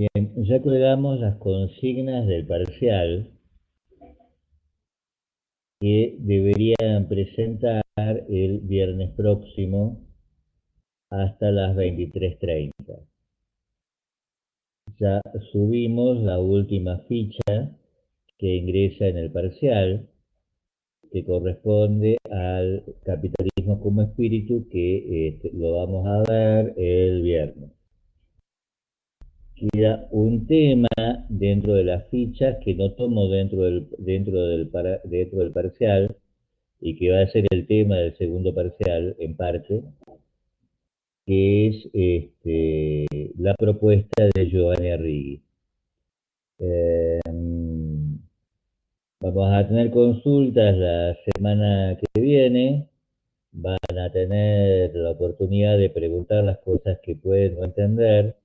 Bien, ya colgamos las consignas del parcial que deberían presentar el viernes próximo hasta las 23:30. Ya subimos la última ficha que ingresa en el parcial, que corresponde al capitalismo como espíritu, que lo vamos a ver el viernes. Queda un tema dentro de las fichas que no tomo dentro del parcial y que va a ser el tema del segundo parcial en parte, que es la propuesta de Giovanni Arrighi. Eh, Vamos a tener consultas la semana que viene, van a tener la oportunidad de preguntar las cosas que pueden no entender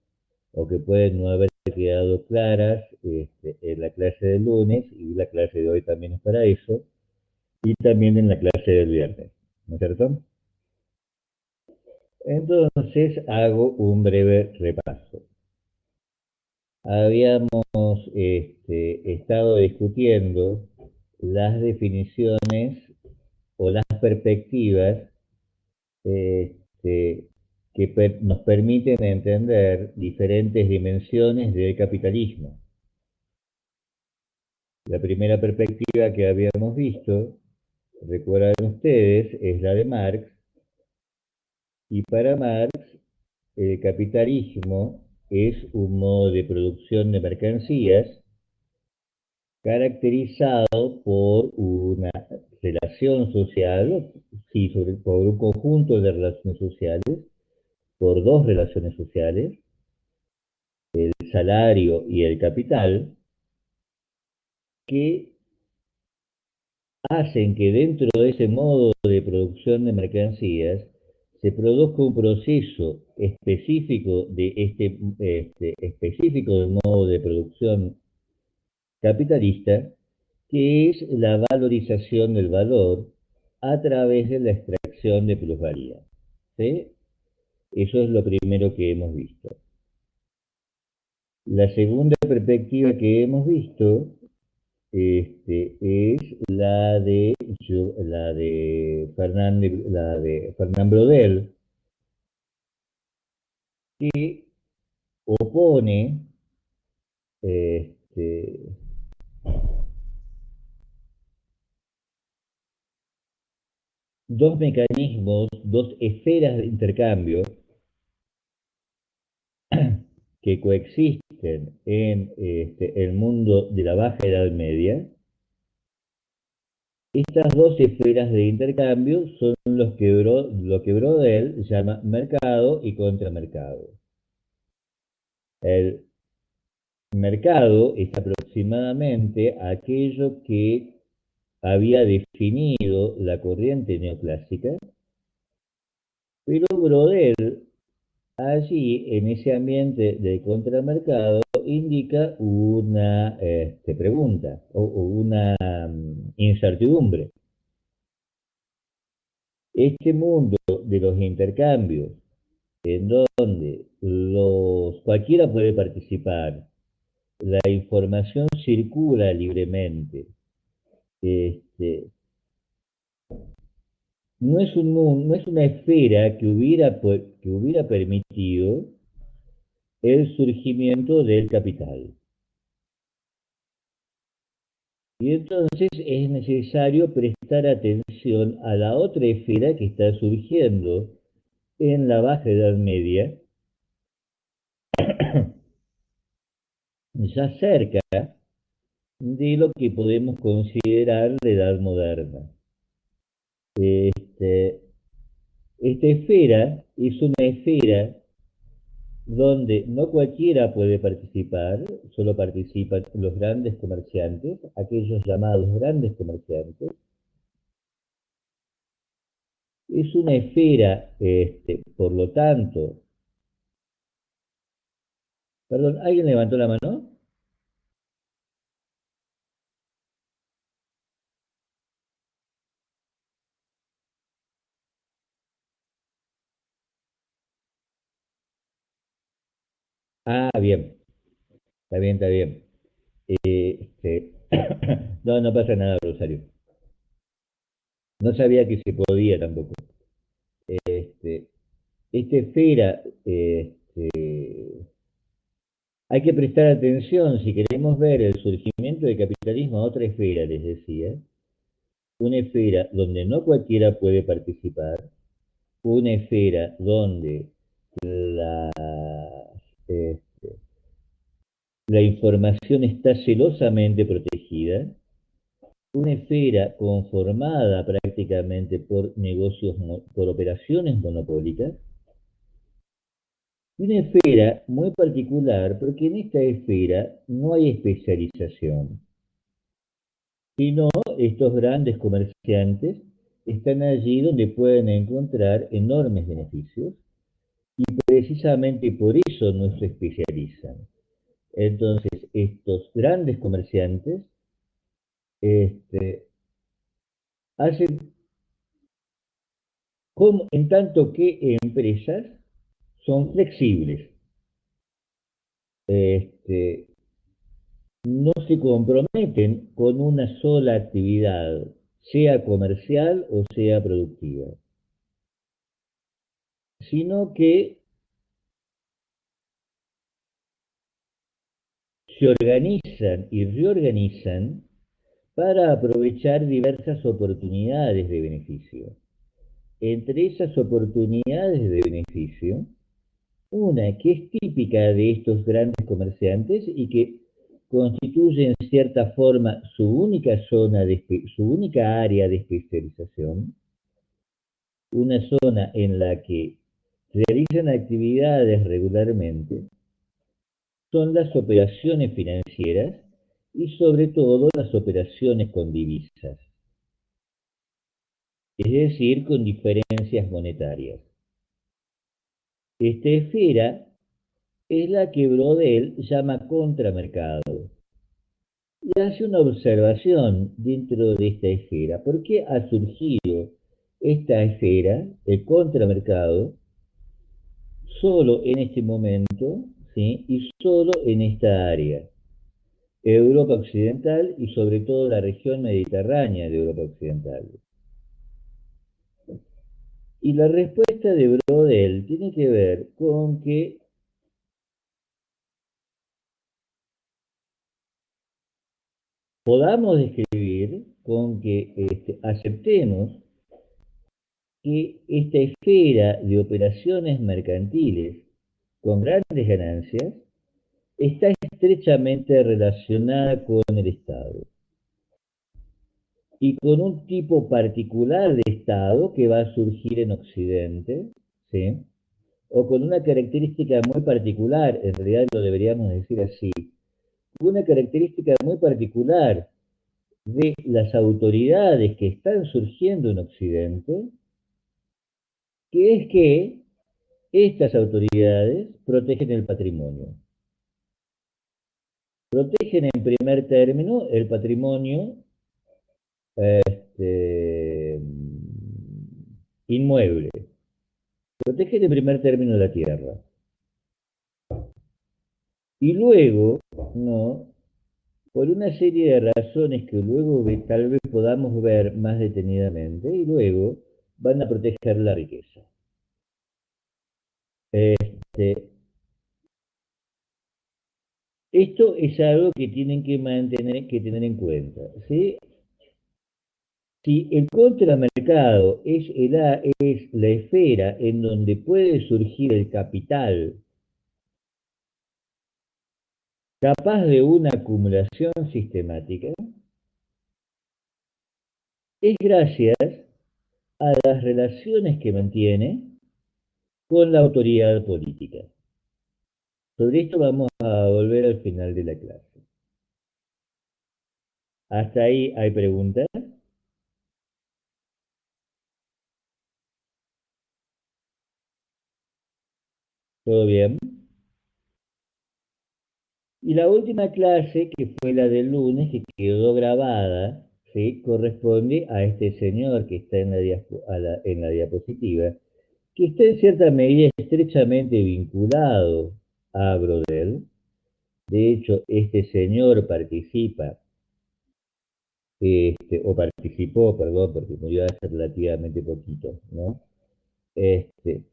o que pueden no haber quedado claras en la clase del lunes, y la clase de hoy también es para eso, y también en la clase del viernes, ¿no es cierto? Entonces hago un breve repaso. Habíamos estado discutiendo las definiciones o las perspectivas este, que nos permiten entender diferentes dimensiones del capitalismo. La primera perspectiva que habíamos visto, recuerdan ustedes, es la de Marx, y para Marx el capitalismo es un modo de producción de mercancías caracterizado por una relación social, sí, por un conjunto de relaciones sociales, por dos relaciones sociales, el salario y el capital, que hacen que dentro de ese modo de producción de mercancías se produzca un proceso específico de específico del modo de producción capitalista, que es la valorización del valor a través de la extracción de plusvalía. ¿Sí? Eso es lo primero que hemos visto. La segunda perspectiva que hemos visto es la de Fernand Braudel, que opone este, dos mecanismos, dos esferas de intercambio que coexisten en el mundo de la Baja Edad Media. Estas dos esferas de intercambio son lo que Brodel llama mercado y contramercado. El mercado es aproximadamente aquello que había definido la corriente neoclásica, pero Brodel allí, en ese ambiente de contramercado, indica una pregunta o una incertidumbre. Este mundo de los intercambios, en donde cualquiera puede participar, la información circula libremente, este, no es una esfera que hubiera permitido el surgimiento del capital. Y entonces es necesario prestar atención a la otra esfera que está surgiendo en la Baja Edad Media, ya cerca de lo que podemos considerar la Edad Moderna. Este, esta esfera es una esfera donde no cualquiera puede participar, solo participan los grandes comerciantes, aquellos llamados grandes comerciantes. Es una esfera, por lo tanto, perdón, ¿alguien levantó la mano? Ah, bien. Está bien, está bien. No, no pasa nada, Rosario. No sabía que se podía tampoco. Este, esta esfera, hay que prestar atención si queremos ver el surgimiento del capitalismo a otra esfera, les decía, una esfera donde no cualquiera puede participar, una esfera donde la, eh, la información está celosamente protegida, una esfera conformada prácticamente por negocios, por operaciones monopólicas, y una esfera muy particular porque en esta esfera no hay especialización, sino estos grandes comerciantes están allí donde pueden encontrar enormes beneficios y precisamente por eso no se especializan. Entonces, estos grandes comerciantes este, hacen como, en tanto que empresas son flexibles, este, no se comprometen con una sola actividad, sea comercial o sea productiva, sino que se organizan y reorganizan para aprovechar diversas oportunidades de beneficio. Entre esas oportunidades de beneficio, una que es típica de estos grandes comerciantes y que constituye en cierta forma su única su única área de especialización, una zona en la que realizan actividades regularmente, son las operaciones financieras y sobre todo las operaciones con divisas, es decir, con diferencias monetarias. Esta esfera es la que Brodel llama contramercado y hace una observación dentro de esta esfera. ¿Por qué ha surgido esta esfera, el contramercado, solo en este momento, ¿sí? Y solo en esta área? Europa Occidental y sobre todo la región mediterránea de Europa Occidental. Y la respuesta de Brodel tiene que ver con que podamos describir, con que aceptemos que esta esfera de operaciones mercantiles con grandes ganancias está estrechamente relacionada con el Estado y con un tipo particular de Estado que va a surgir en Occidente, ¿sí? O con una característica muy particular, en realidad lo deberíamos decir así, una característica muy particular de las autoridades que están surgiendo en Occidente, que es que estas autoridades protegen el patrimonio. Protegen en primer término el patrimonio este, inmueble. Protegen en primer término la tierra. Y luego, ¿no? Por una serie de razones que luego tal vez podamos ver más detenidamente, y luego van a proteger la riqueza. Este, esto es algo que tienen que mantener, que tener en cuenta, ¿sí? Si el contramercado es la esfera en donde puede surgir el capital capaz de una acumulación sistemática, es gracias a las relaciones que mantiene con la autoridad política. Sobre esto vamos a volver al final de la clase. ¿Hasta ahí hay preguntas? ¿Todo bien? Y la última clase, que fue la del lunes, que quedó grabada, ¿sí? Corresponde a este señor que está en en la diapositiva, que está en cierta medida estrechamente vinculado a Brodel, De hecho, este señor participa, o participó, perdón, porque murió hace relativamente poquito, ¿no? Este,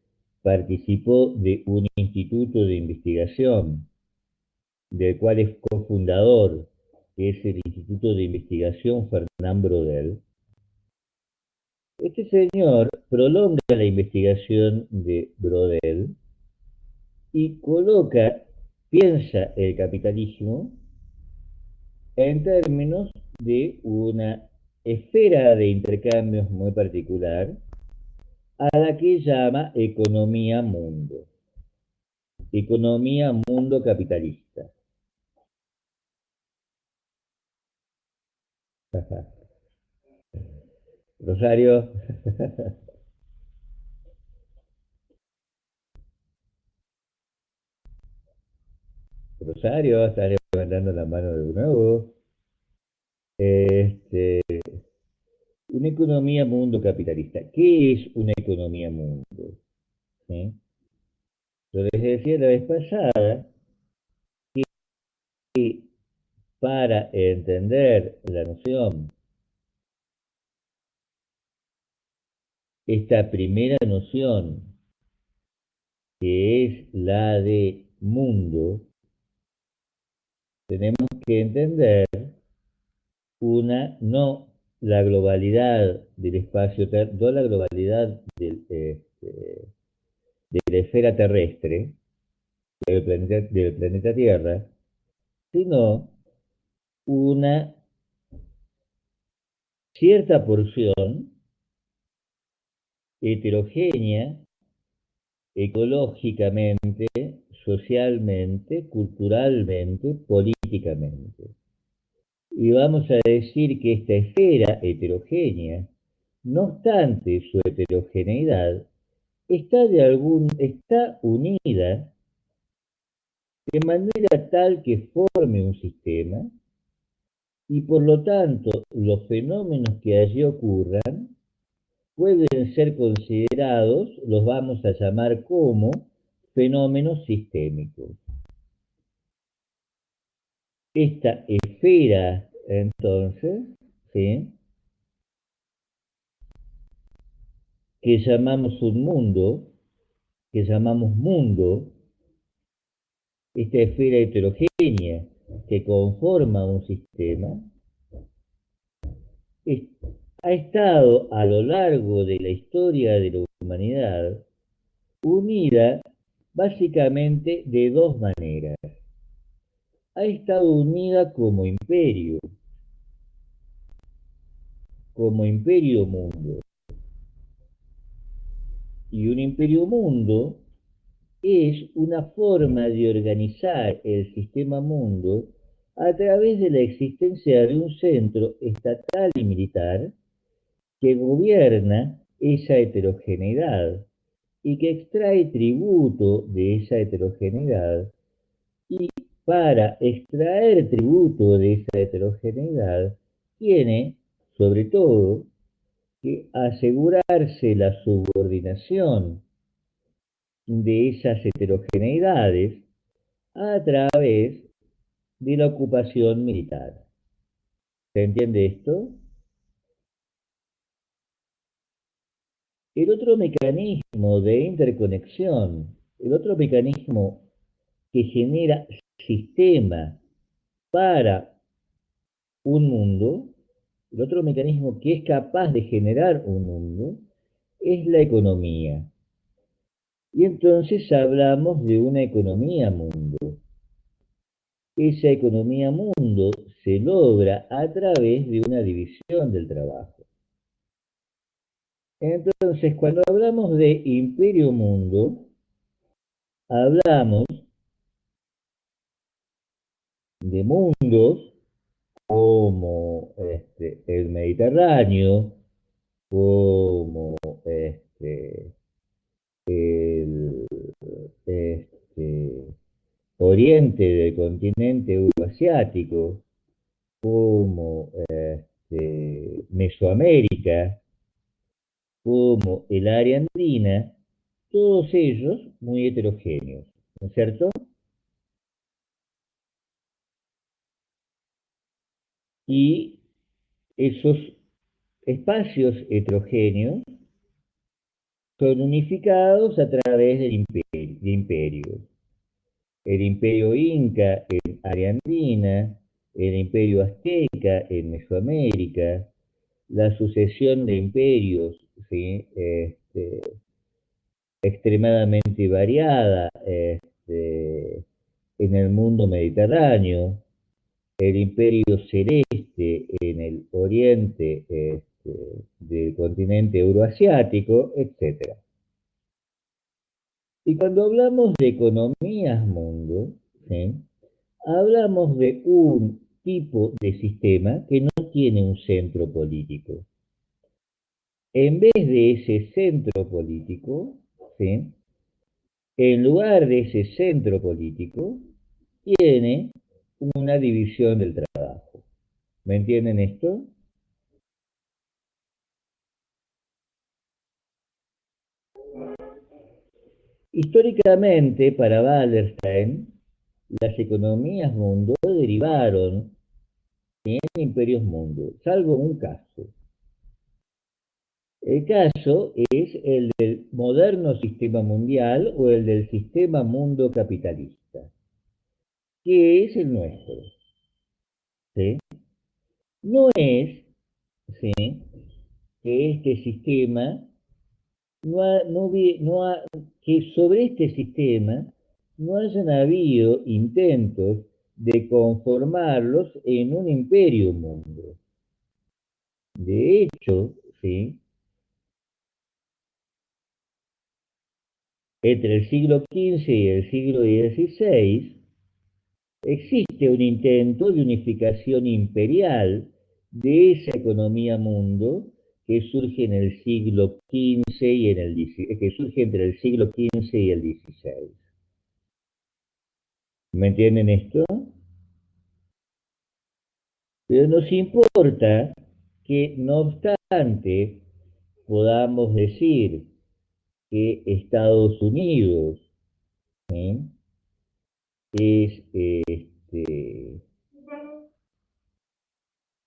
participó de un instituto de investigación, del cual es cofundador, que es el Instituto de Investigación Fernán Braudel. Este señor prolonga la investigación de Braudel y piensa el capitalismo en términos de una esfera de intercambios muy particular a la que llama economía mundo capitalista. Rosario, Rosario, estás levantando la mano de nuevo. Este, una economía mundo capitalista. ¿Qué es una economía mundo? ¿Sí? Yo les decía la vez pasada que para entender la noción, esta primera noción, que es la de mundo, tenemos que entender no la globalidad del espacio, no la globalidad de la esfera terrestre, del planeta Tierra, sino una cierta porción heterogénea ecológicamente, socialmente, culturalmente, políticamente. Y vamos a decir que esta esfera heterogénea, no obstante su heterogeneidad, está unida de manera tal que forme un sistema y por lo tanto los fenómenos que allí ocurran pueden ser considerados, los vamos a llamar como fenómenos sistémicos. Esta esfera, entonces, ¿sí?, que llamamos un mundo, que llamamos mundo, esta esfera heterogénea que conforma un sistema, es- ha estado a lo largo de la historia de la humanidad unida básicamente de dos maneras. Ha estado unida como imperio mundo. Y un imperio mundo es una forma de organizar el sistema mundo a través de la existencia de un centro estatal y militar que gobierna esa heterogeneidad y que extrae tributo de esa heterogeneidad, y para extraer tributo de esa heterogeneidad tiene, sobre todo, que asegurarse la subordinación de esas heterogeneidades a través de la ocupación militar. ¿Se entiende esto? El otro mecanismo de interconexión, el otro mecanismo que genera sistema para un mundo, el otro mecanismo que es capaz de generar un mundo, es la economía. Y entonces hablamos de una economía mundo. Esa economía mundo se logra a través de una división del trabajo. Entonces, cuando hablamos de imperio mundo, hablamos de mundos como el Mediterráneo, como el este, oriente del continente euroasiático, como Mesoamérica, como el área andina, todos ellos muy heterogéneos, ¿no es cierto? y esos espacios heterogéneos son unificados a través de imperios. El imperio inca en área andina, el imperio azteca en Mesoamérica, la sucesión de imperios, ¿sí? Extremadamente variada en el mundo mediterráneo, el imperio celeste en el oriente del continente euroasiático, etc. Y cuando hablamos de economías mundo, ¿sí? Hablamos de un tipo de sistema que no tiene un centro político. En vez de ese centro político, ¿sí? En lugar de ese centro político, tiene una división del trabajo. ¿Me entienden esto? Históricamente, para Wallerstein, las economías mundo derivaron en imperios mundo, salvo un caso. El caso es el del moderno sistema mundial o el del sistema mundo capitalista, que es el nuestro. ¿Sí? No es, ¿sí?, que este sistema, no ha- no vi- no ha- que sobre este sistema no hayan habido intentos de conformarlos en un imperio mundo. De hecho, ¿sí?, entre el siglo XV y el siglo XVI, existe un intento de unificación imperial de esa economía mundo que surge en el siglo XV y que surge entre el siglo XV y el XVI. ¿Me entienden esto? Pero nos importa que, no obstante, podamos decir que Estados Unidos, ¿eh?, es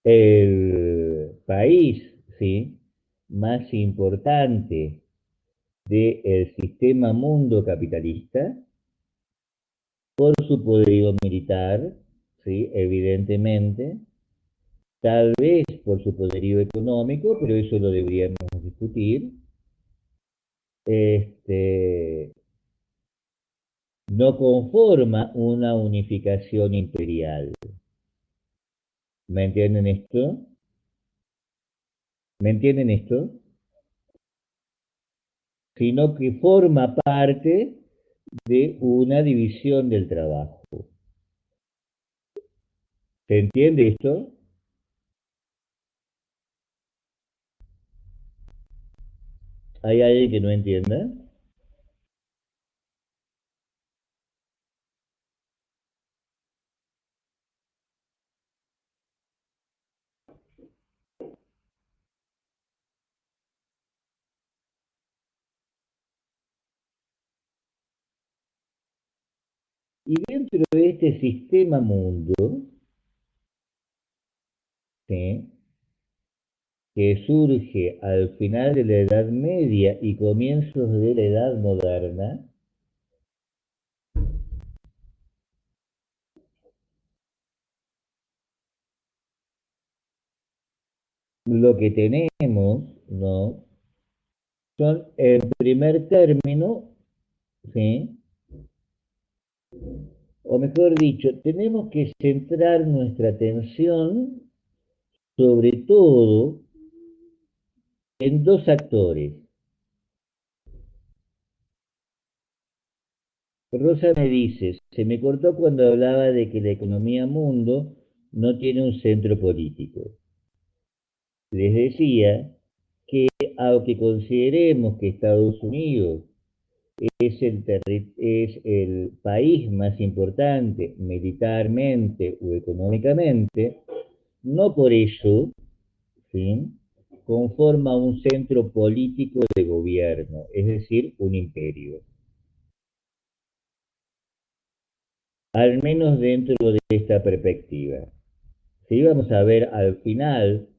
el país, ¿sí?, más importante del sistema mundo capitalista por su poderío militar, ¿sí?, evidentemente, tal vez por su poderío económico, pero eso lo deberíamos discutir. Este, no conforma una unificación imperial. ¿Me entienden esto? ¿Me entienden esto? Sino que forma parte de una división del trabajo. ¿Se entiende esto? ¿Hay alguien que no entienda? Y dentro de este sistema mundo, ¿sí?, que surge al final de la Edad Media y comienzos de la Edad Moderna, lo que tenemos, ¿no?, son, en primer término, ¿sí?, o mejor dicho, tenemos que centrar nuestra atención sobre todo en dos actores. Rosa me dice, se me cortó cuando hablaba de que la economía mundo no tiene un centro político. Les decía que, aunque consideremos que Estados Unidos es el país más importante militarmente o económicamente, no por eso, ¿sí?, conforma un centro político de gobierno, es decir, un imperio. Al menos dentro de esta perspectiva. Sí, vamos a ver al final,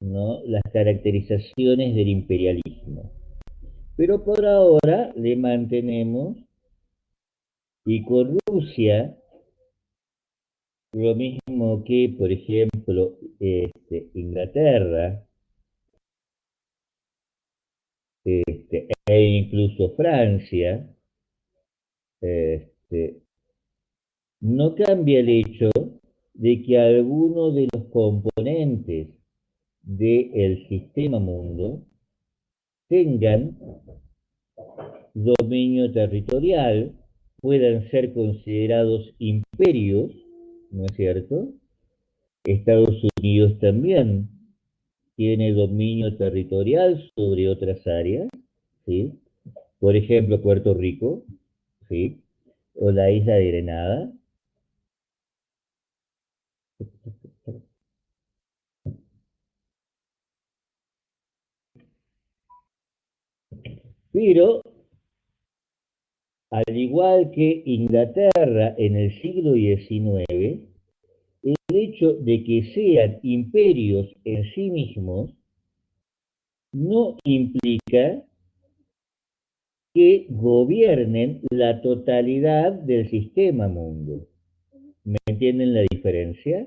¿no?, las caracterizaciones del imperialismo. Pero por ahora le mantenemos, y con Rusia, lo mismo que, por ejemplo, Inglaterra, e incluso Francia, este, no cambia el hecho de que algunos de los componentes del sistema mundo tengan dominio territorial, puedan ser considerados imperios, ¿no es cierto? Estados Unidos también tiene dominio territorial sobre otras áreas, ¿sí? Por ejemplo, Puerto Rico, ¿sí? O la isla de Grenada. Pero, al igual que Inglaterra en el siglo XIX, el hecho de que sean imperios en sí mismos no implica que gobiernen la totalidad del sistema mundo. ¿Me entienden la diferencia?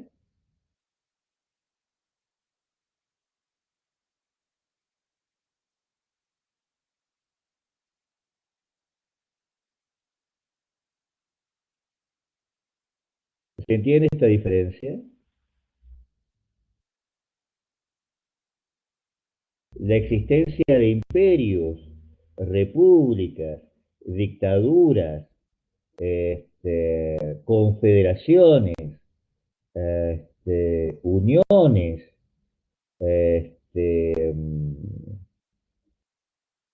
¿Se entiende esta diferencia? La existencia de imperios, repúblicas, dictaduras, confederaciones, uniones, este,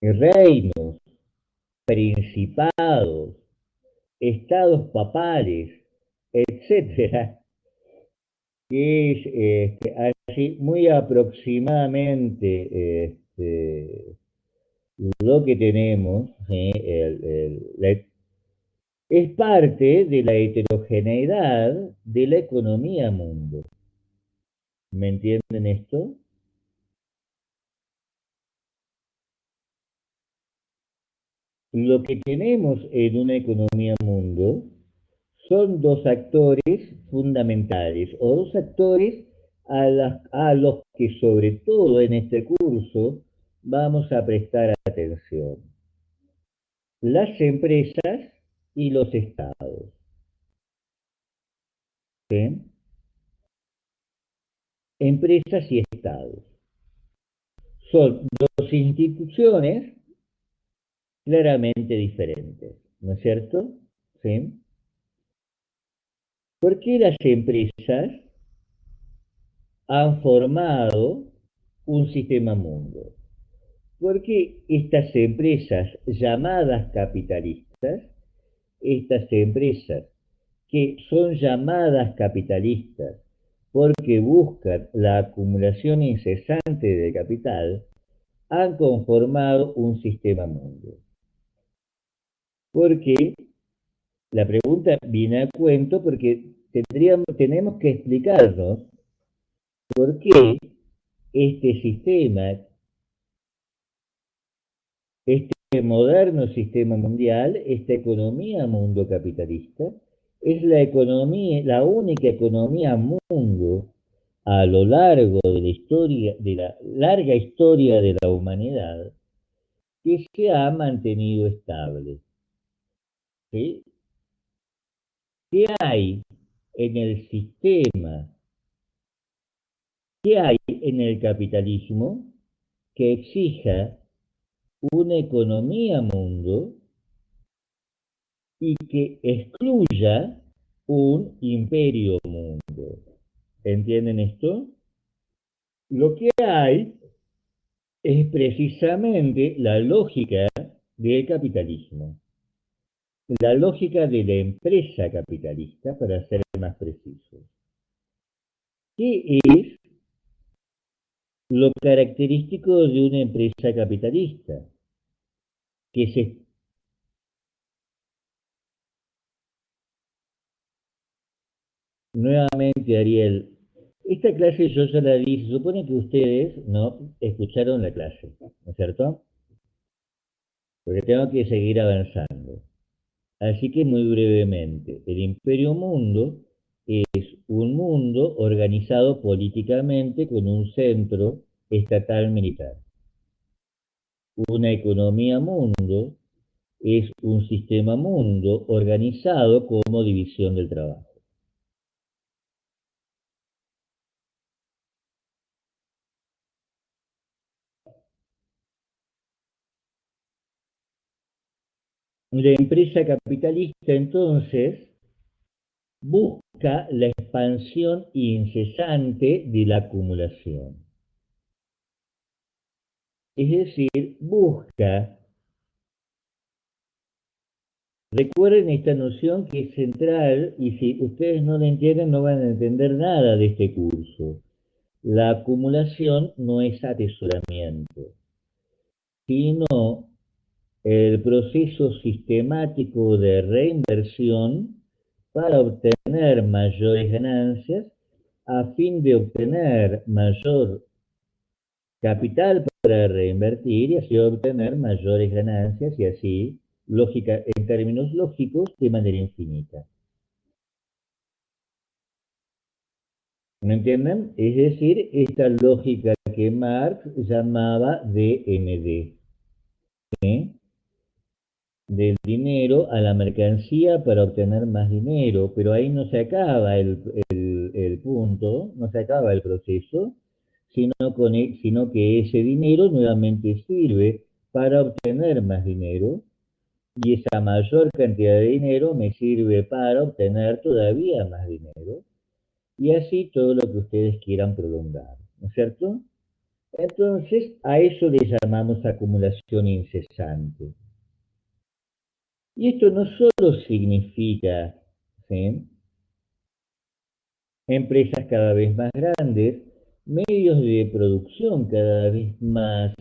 reinos, principados, estados papales, etcétera, que es así muy aproximadamente lo que tenemos, es parte de la heterogeneidad de la economía mundo. ¿Me entienden esto? Lo que tenemos en una economía mundo son dos actores fundamentales, o dos actores a los que sobre todo en este curso vamos a prestar atención: las empresas y los estados. ¿Sí? Empresas y estados son dos instituciones claramente diferentes, ¿no es cierto? ¿Sí? ¿Por qué las empresas han formado un sistema mundo? Porque estas empresas llamadas capitalistas, estas empresas que son llamadas capitalistas porque buscan la acumulación incesante de capital, han conformado un sistema mundo. Porque la pregunta viene a cuento porque tenemos que explicarnos por qué este sistema, este moderno sistema mundial, esta economía mundo capitalista, es la economía, la única economía mundo a lo largo de la historia, de la larga historia de la humanidad, que se ha mantenido estable. ¿Sí? ¿Qué hay en el sistema? ¿Qué hay en el capitalismo que exija una economía mundo y que excluya un imperio mundo? ¿Entienden esto? Lo que hay es precisamente la lógica del capitalismo, la lógica de la empresa capitalista, para ser más precisos. ¿Qué es lo característico de una empresa capitalista? Que se, nuevamente, Ariel, Esta clase yo ya la di, se supone que ustedes no escucharon la clase, ¿no es cierto? Porque tengo que seguir avanzando. Así que muy brevemente, el Imperio Mundo es un mundo organizado políticamente con un centro estatal militar. Una economía mundo es un sistema mundo organizado como división del trabajo. La empresa capitalista entonces busca la expansión incesante de la acumulación. Es decir, busca, recuerden esta noción que es central y si ustedes no la entienden no van a entender nada de este curso. La acumulación no es atesoramiento, sino el proceso sistemático de reinversión para obtener mayores ganancias a fin de obtener mayor capital para reinvertir y así obtener mayores ganancias y así, lógica, en términos lógicos, de manera infinita. ¿Me entienden? Es decir, esta lógica que Marx llamaba DMD, ¿sí? Del dinero a la mercancía para obtener más dinero, pero ahí no se acaba el punto, no se acaba el proceso, sino que ese dinero nuevamente sirve para obtener más dinero y esa mayor cantidad de dinero me sirve para obtener todavía más dinero y así todo lo que ustedes quieran prolongar, ¿no es cierto? Entonces, a eso le llamamos acumulación incesante. Y esto no solo significa, ¿sí?, empresas cada vez más grandes, medios de producción cada vez más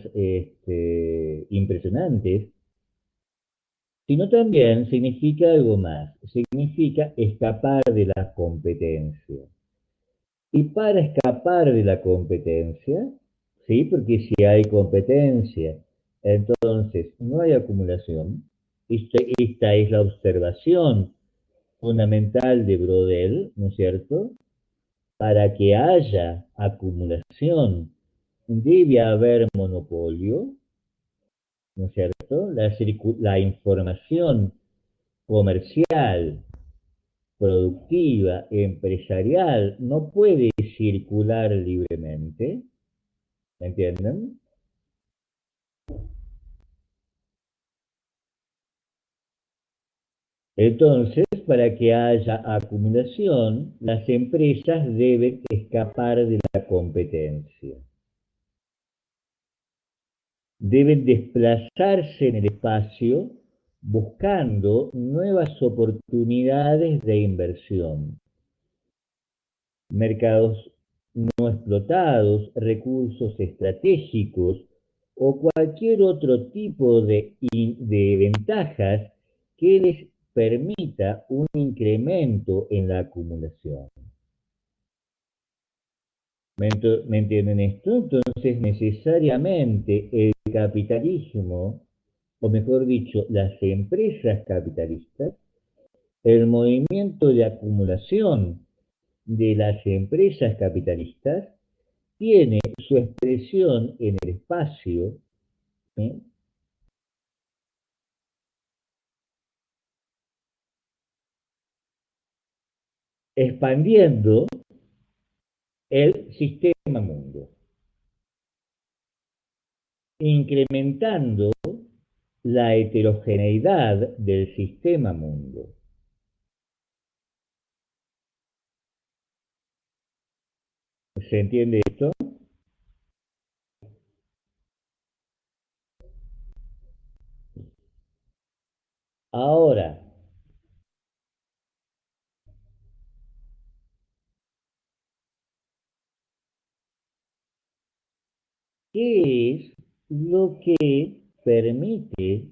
impresionantes, sino también significa algo más, significa escapar de la competencia. Y para escapar de la competencia, ¿sí? Porque si hay competencia, entonces no hay acumulación. Esta es la observación fundamental de Brodel, ¿no es cierto? Para que haya acumulación, debe haber monopolio, ¿no es cierto? La información comercial, productiva, empresarial, no puede circular libremente, ¿me entienden? Entonces, para que haya acumulación, las empresas deben escapar de la competencia. Deben desplazarse en el espacio buscando nuevas oportunidades de inversión, mercados no explotados, recursos estratégicos o cualquier otro tipo de ventajas que les permita un incremento en la acumulación. ¿Me entienden esto? Entonces, necesariamente el capitalismo, o mejor dicho, las empresas capitalistas, el movimiento de acumulación de las empresas capitalistas tiene su expresión en el espacio, ¿sí?, expandiendo el sistema mundo, incrementando la heterogeneidad del sistema mundo. ¿Se entiende esto? Ahora, ¿qué es lo que permite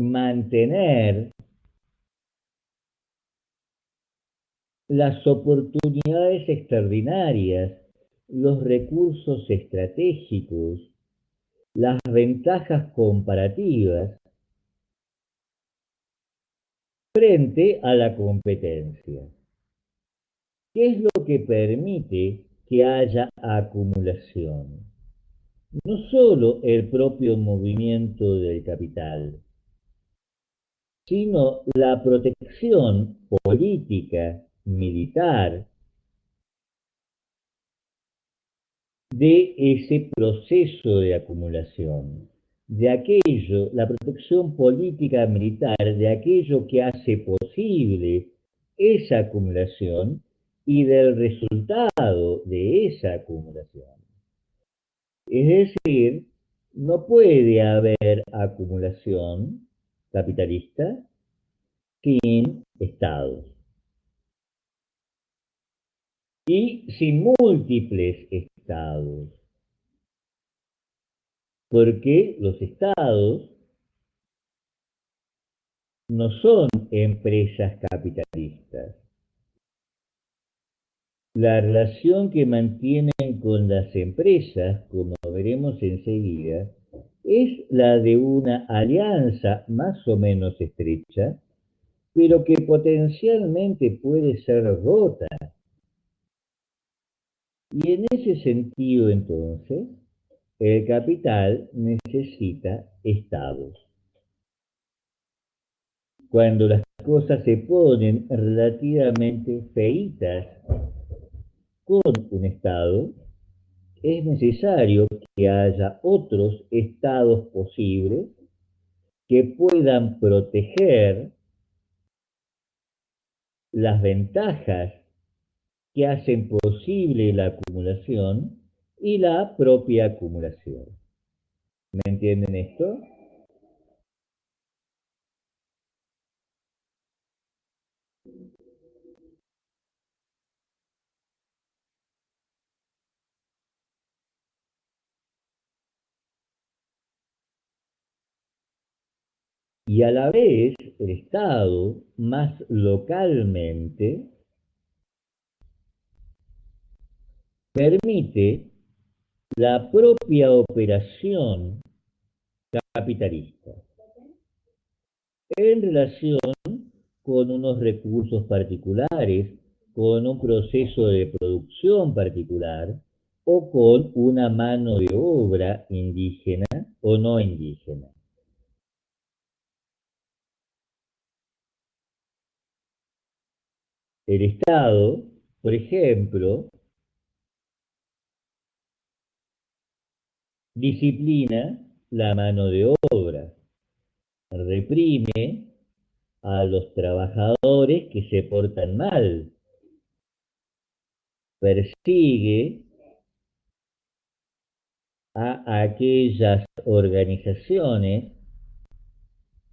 mantener las oportunidades extraordinarias, los recursos estratégicos, las ventajas comparativas frente a la competencia. ¿Qué es lo que permite que haya acumulación? No solo el propio movimiento del capital, sino la protección política, militar, de ese proceso de acumulación, de aquello, la protección política militar, de aquello que hace posible esa acumulación y del resultado de esa acumulación. Es decir, no puede haber acumulación capitalista sin estados y sin múltiples estados, porque los estados no son empresas capitalistas. La relación que mantienen con las empresas, como veremos enseguida, es la de una alianza más o menos estrecha, pero que potencialmente puede ser rota. Y en ese sentido, entonces, el capital necesita estados. Cuando las cosas se ponen relativamente feitas con un estado, es necesario que haya otros estados posibles que puedan proteger las ventajas que hacen posible la acumulación y la propia acumulación. ¿Me entienden esto? Y a la vez, el Estado, más localmente, permite la propia operación capitalista en relación con unos recursos particulares, con un proceso de producción particular o con una mano de obra indígena o no indígena. El Estado, por ejemplo, disciplina la mano de obra, reprime a los trabajadores que se portan mal, persigue a aquellas organizaciones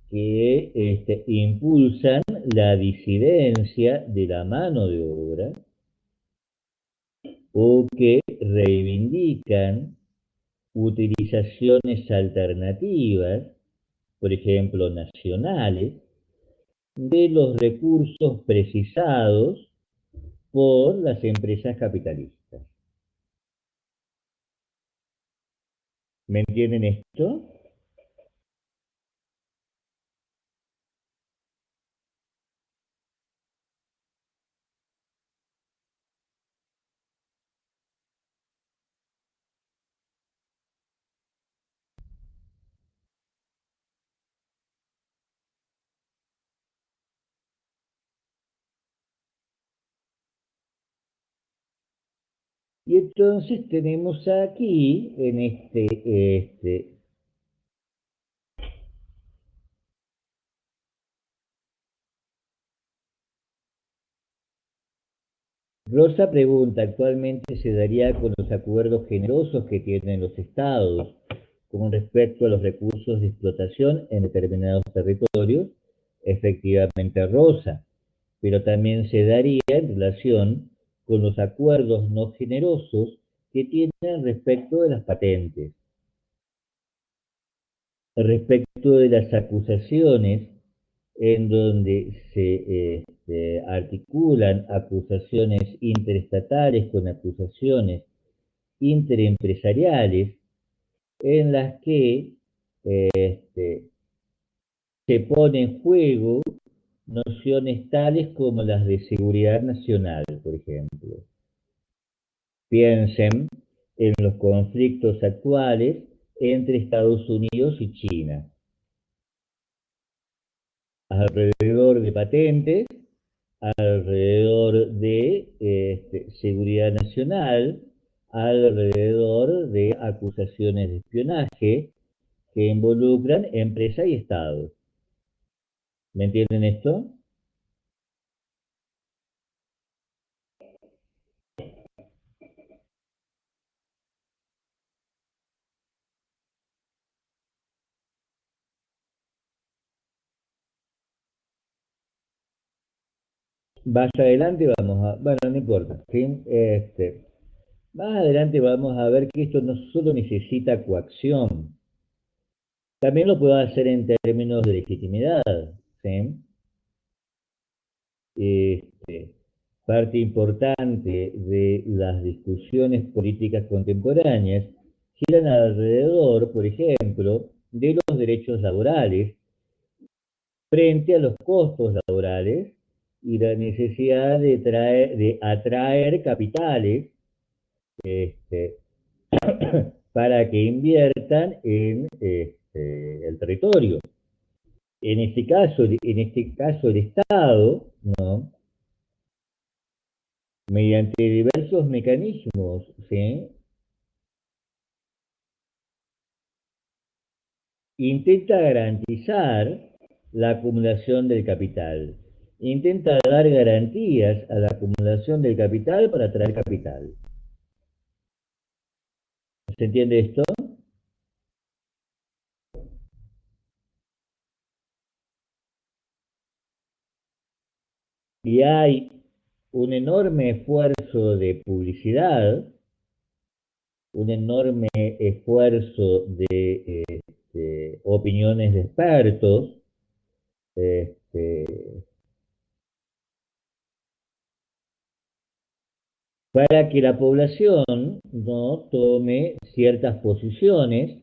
que impulsan la disidencia de la mano de obra o que reivindican utilizaciones alternativas, por ejemplo, nacionales, de los recursos precisados por las empresas capitalistas. ¿Me entienden esto? Y entonces tenemos aquí, en Rosa pregunta, ¿actualmente se daría con los acuerdos generosos que tienen los estados con respecto a los recursos de explotación en determinados territorios? Efectivamente, Rosa, pero también se daría en relación con los acuerdos no generosos que tienen respecto de las patentes, respecto de las acusaciones en donde se articulan acusaciones interestatales con acusaciones interempresariales, en las que se pone en juego nociones tales como las de seguridad nacional, por ejemplo. Piensen en los conflictos actuales entre Estados Unidos y China, alrededor de patentes, alrededor de seguridad nacional, alrededor de acusaciones de espionaje que involucran empresa y Estado. ¿Me entienden esto? Más adelante vamos a, bueno, no importa, ¿sí? Más adelante vamos a ver que esto no solo necesita coacción, también lo puedo hacer en términos de legitimidad, ¿sí? Este, parte importante de las discusiones políticas contemporáneas giran alrededor, por ejemplo, de los derechos laborales frente a los costos laborales y la necesidad de atraer capitales este, para que inviertan en el territorio. En este caso el Estado, ¿no? Mediante diversos mecanismos, ¿sí? Intenta garantizar la acumulación del capital. Intenta dar garantías a la acumulación del capital para atraer capital. ¿Se entiende esto? Y hay un enorme esfuerzo de publicidad, un enorme esfuerzo de opiniones de expertos, este, para que la población no tome ciertas posiciones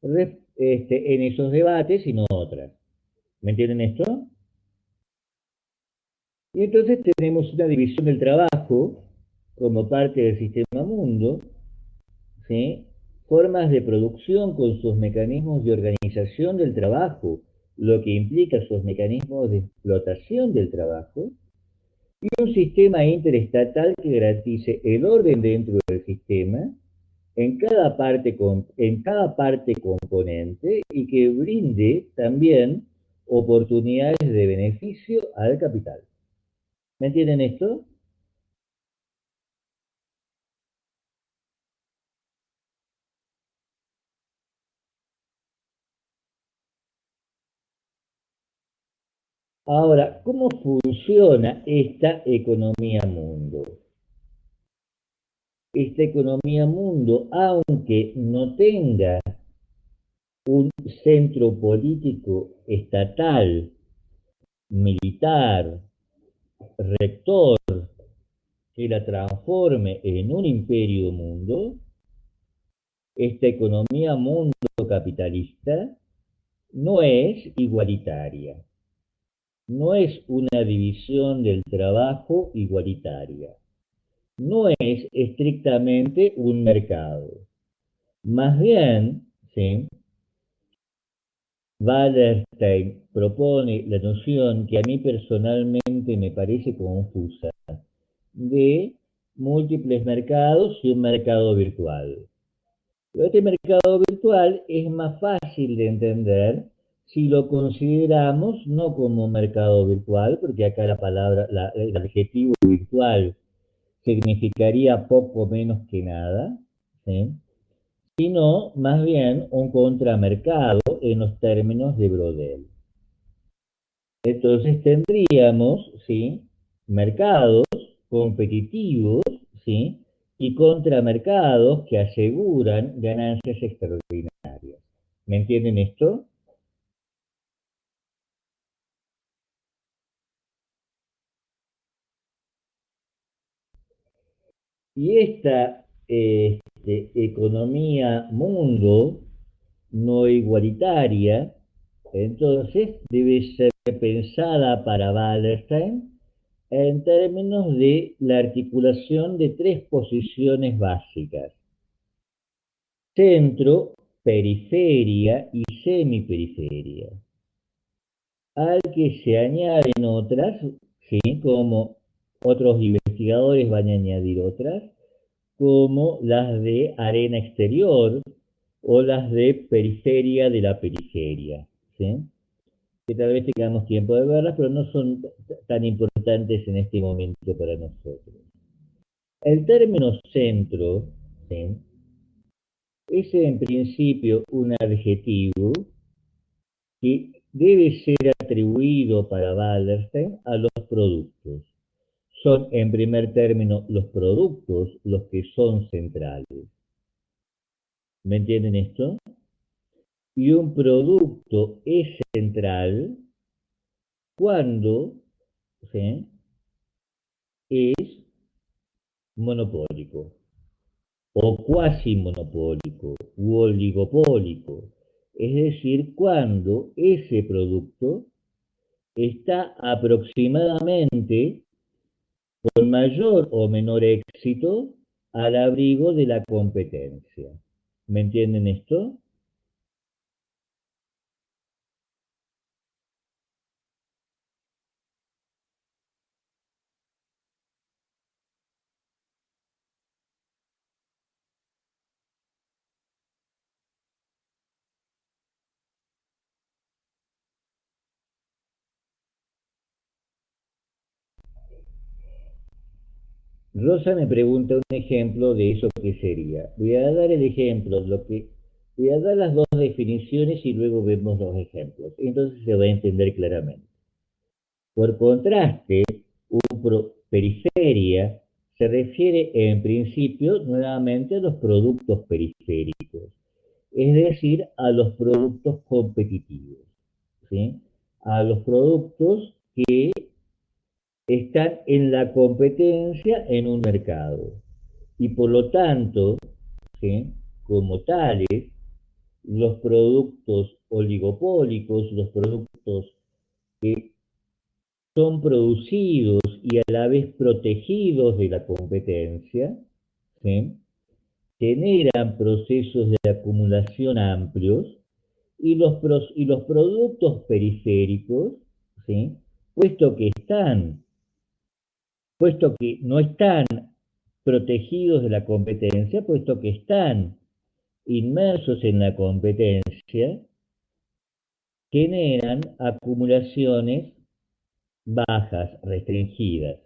en esos debates y no otras. ¿Me entienden esto? Y entonces tenemos una división del trabajo como parte del sistema mundo, ¿sí? Formas de producción con sus mecanismos de organización del trabajo, lo que implica sus mecanismos de explotación del trabajo, y un sistema interestatal que garantice el orden dentro del sistema en cada parte componente y que brinde también oportunidades de beneficio al capital. ¿Me entienden esto? Ahora, ¿cómo funciona esta economía mundo? Esta economía mundo, aunque no tenga un centro político estatal, militar, rector, que la transforme en un imperio mundo, esta economía mundo capitalista no es igualitaria, no es una división del trabajo igualitaria, no es estrictamente un mercado. Más bien, ¿sí? Wallerstein propone la noción que a mí personalmente me parece confusa de múltiples mercados y un mercado virtual. Pero este mercado virtual es más fácil de entender si lo consideramos no como un mercado virtual, porque acá la palabra, el adjetivo virtual significaría poco menos que nada, ¿sí? Sino más bien un contramercado en los términos de Brodel. Entonces tendríamos, ¿sí? Mercados competitivos, ¿sí? Y contramercados que aseguran ganancias extraordinarias. ¿Me entienden esto? Y esta economía mundo no igualitaria, entonces debe ser pensada para Wallerstein en términos de la articulación de tres posiciones básicas: centro, periferia y semiperiferia, al que se añaden otras, ¿sí? Como otros investigadores van a añadir otras, como las de arena exterior o las de periferia de la periferia, ¿sí? Que tal vez tengamos tiempo de verlas, pero no son tan importantes en este momento para nosotros. El término centro, ¿sí?, es en principio un adjetivo que debe ser atribuido para Wallerstein a los productos. Son, en primer término, los productos los que son centrales. ¿Me entienden esto? Y un producto es central cuando, ¿sí?, es monopólico o cuasi monopólico u oligopólico. Es decir, cuando ese producto está aproximadamente con mayor o menor éxito al abrigo de la competencia. ¿Me entienden esto? Rosa me pregunta un ejemplo de eso que sería. Voy a dar el ejemplo, voy a dar las dos definiciones y luego vemos los ejemplos. Entonces se va a entender claramente. Por contraste, periferia se refiere en principio nuevamente a los productos periféricos, es decir, a los productos competitivos, ¿sí? A los productos que están en la competencia en un mercado. Y por lo tanto, ¿sí?, como tales, los productos oligopólicos, los productos que son producidos y a la vez protegidos de la competencia, ¿sí?, generan procesos de acumulación amplios y los productos periféricos, ¿sí?, puesto que están, puesto que no están protegidos de la competencia, puesto que están inmersos en la competencia, generan acumulaciones bajas, restringidas.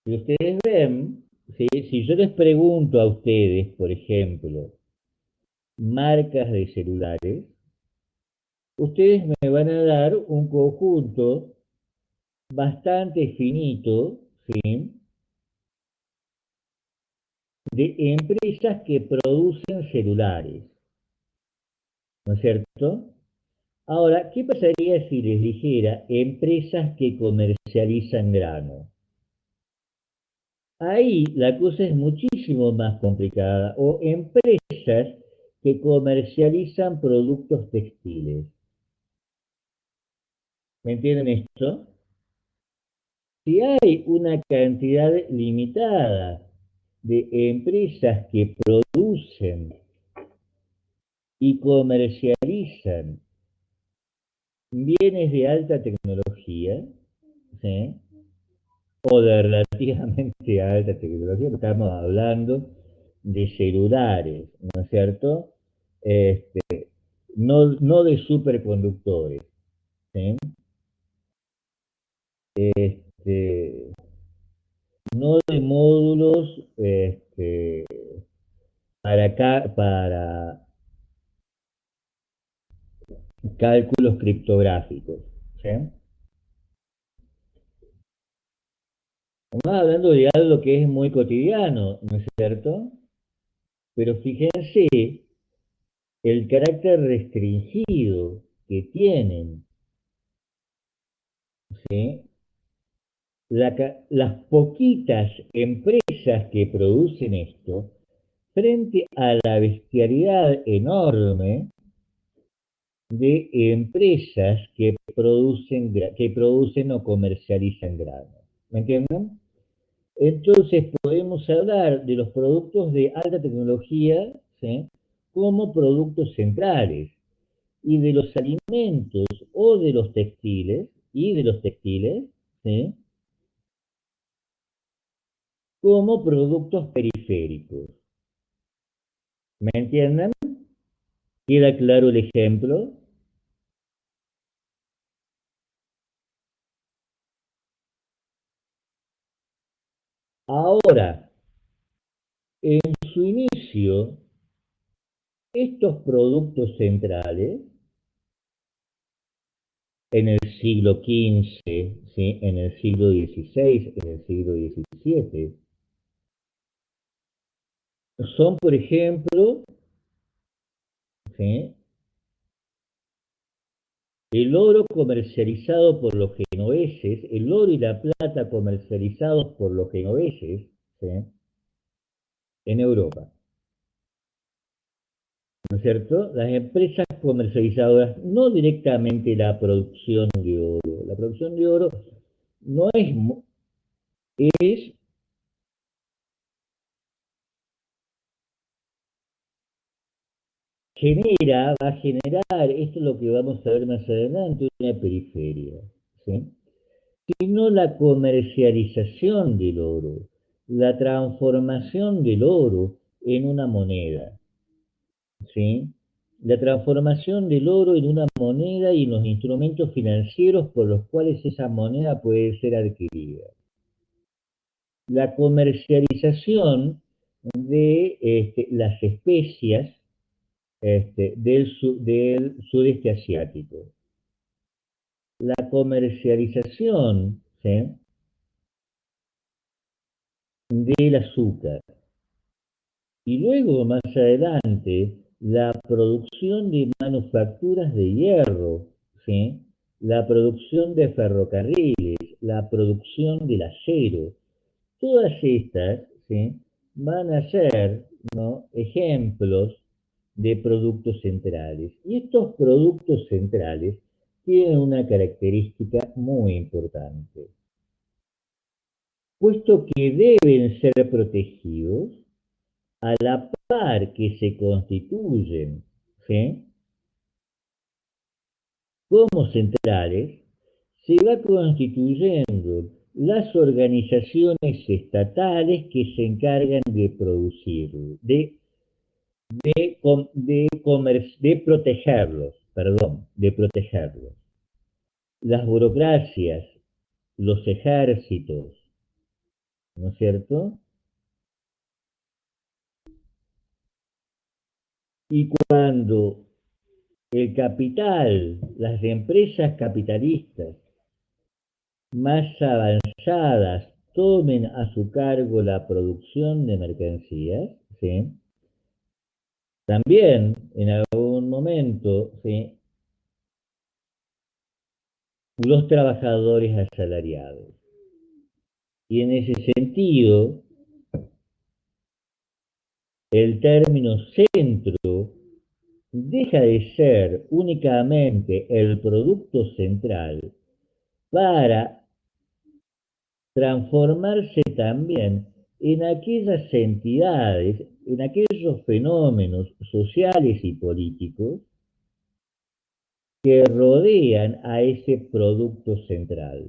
Si ustedes ven, ¿sí?, si yo les pregunto a ustedes, por ejemplo, marcas de celulares, ustedes me van a dar un conjunto bastante finito, ¿sí?, de empresas que producen celulares, ¿no es cierto? Ahora, ¿qué pasaría si les dijera empresas que comercializan grano? Ahí la cosa es muchísimo más complicada. O empresas que comercializan productos textiles. ¿Me entienden esto? Si hay una cantidad limitada de empresas que producen y comercializan bienes de alta tecnología, ¿sí?, o de relativamente alta tecnología, estamos hablando de celulares, ¿no es cierto? Este, no de superconductores, ¿sí? Este, no de módulos para cálculos criptográficos, ¿sí? Estamos hablando de algo que es muy cotidiano, ¿no es cierto? Pero fíjense el carácter restringido que tienen, ¿sí?, las poquitas empresas que producen esto, frente a la bestialidad enorme de empresas que producen o comercializan grano. ¿Me entienden? Entonces podemos hablar de los productos de alta tecnología, ¿sí?, como productos centrales, y de los alimentos o de los textiles, ¿sí?, como productos periféricos. ¿Me entienden? ¿Queda claro el ejemplo? Ahora, en su inicio, estos productos centrales, en el siglo XV, ¿sí?, en el siglo XVI, en el siglo XVII, son, por ejemplo, ¿sí?, el oro comercializado por los genoveses, el oro y la plata comercializados por los genoveses, ¿sí?, en Europa. ¿No es cierto? Las empresas comercializadoras, no directamente la producción de oro. La producción de oro no es, es va a generar, esto es lo que vamos a ver más adelante, una periferia, ¿sí?, sino la comercialización del oro, la transformación del oro en una moneda, ¿sí? La transformación del oro en una moneda y en los instrumentos financieros por los cuales esa moneda puede ser adquirida. La comercialización de las especias del sudeste asiático. La comercialización, ¿sí?, del azúcar. Y luego, más adelante, la producción de manufacturas de hierro, ¿sí?, la producción de ferrocarriles, la producción del acero. Todas estas, ¿sí?, van a ser, ¿no?, ejemplos de productos centrales. Y estos productos centrales tienen una característica muy importante. Puesto que deben ser protegidos, a la par que se constituyen, ¿sí?, como centrales, se va constituyendo las organizaciones estatales que se encargan de producir, de protegerlos, perdón, de protegerlos. Las burocracias, los ejércitos, ¿no es cierto? Y cuando el capital, las empresas capitalistas más avanzadas tomen a su cargo la producción de mercancías, ¿sí?, también en algún momento, ¿sí?, los trabajadores asalariados. Y en ese sentido, el término centro deja de ser únicamente el producto central para transformarse también en aquellas entidades, en aquellos fenómenos sociales y políticos que rodean a ese producto central.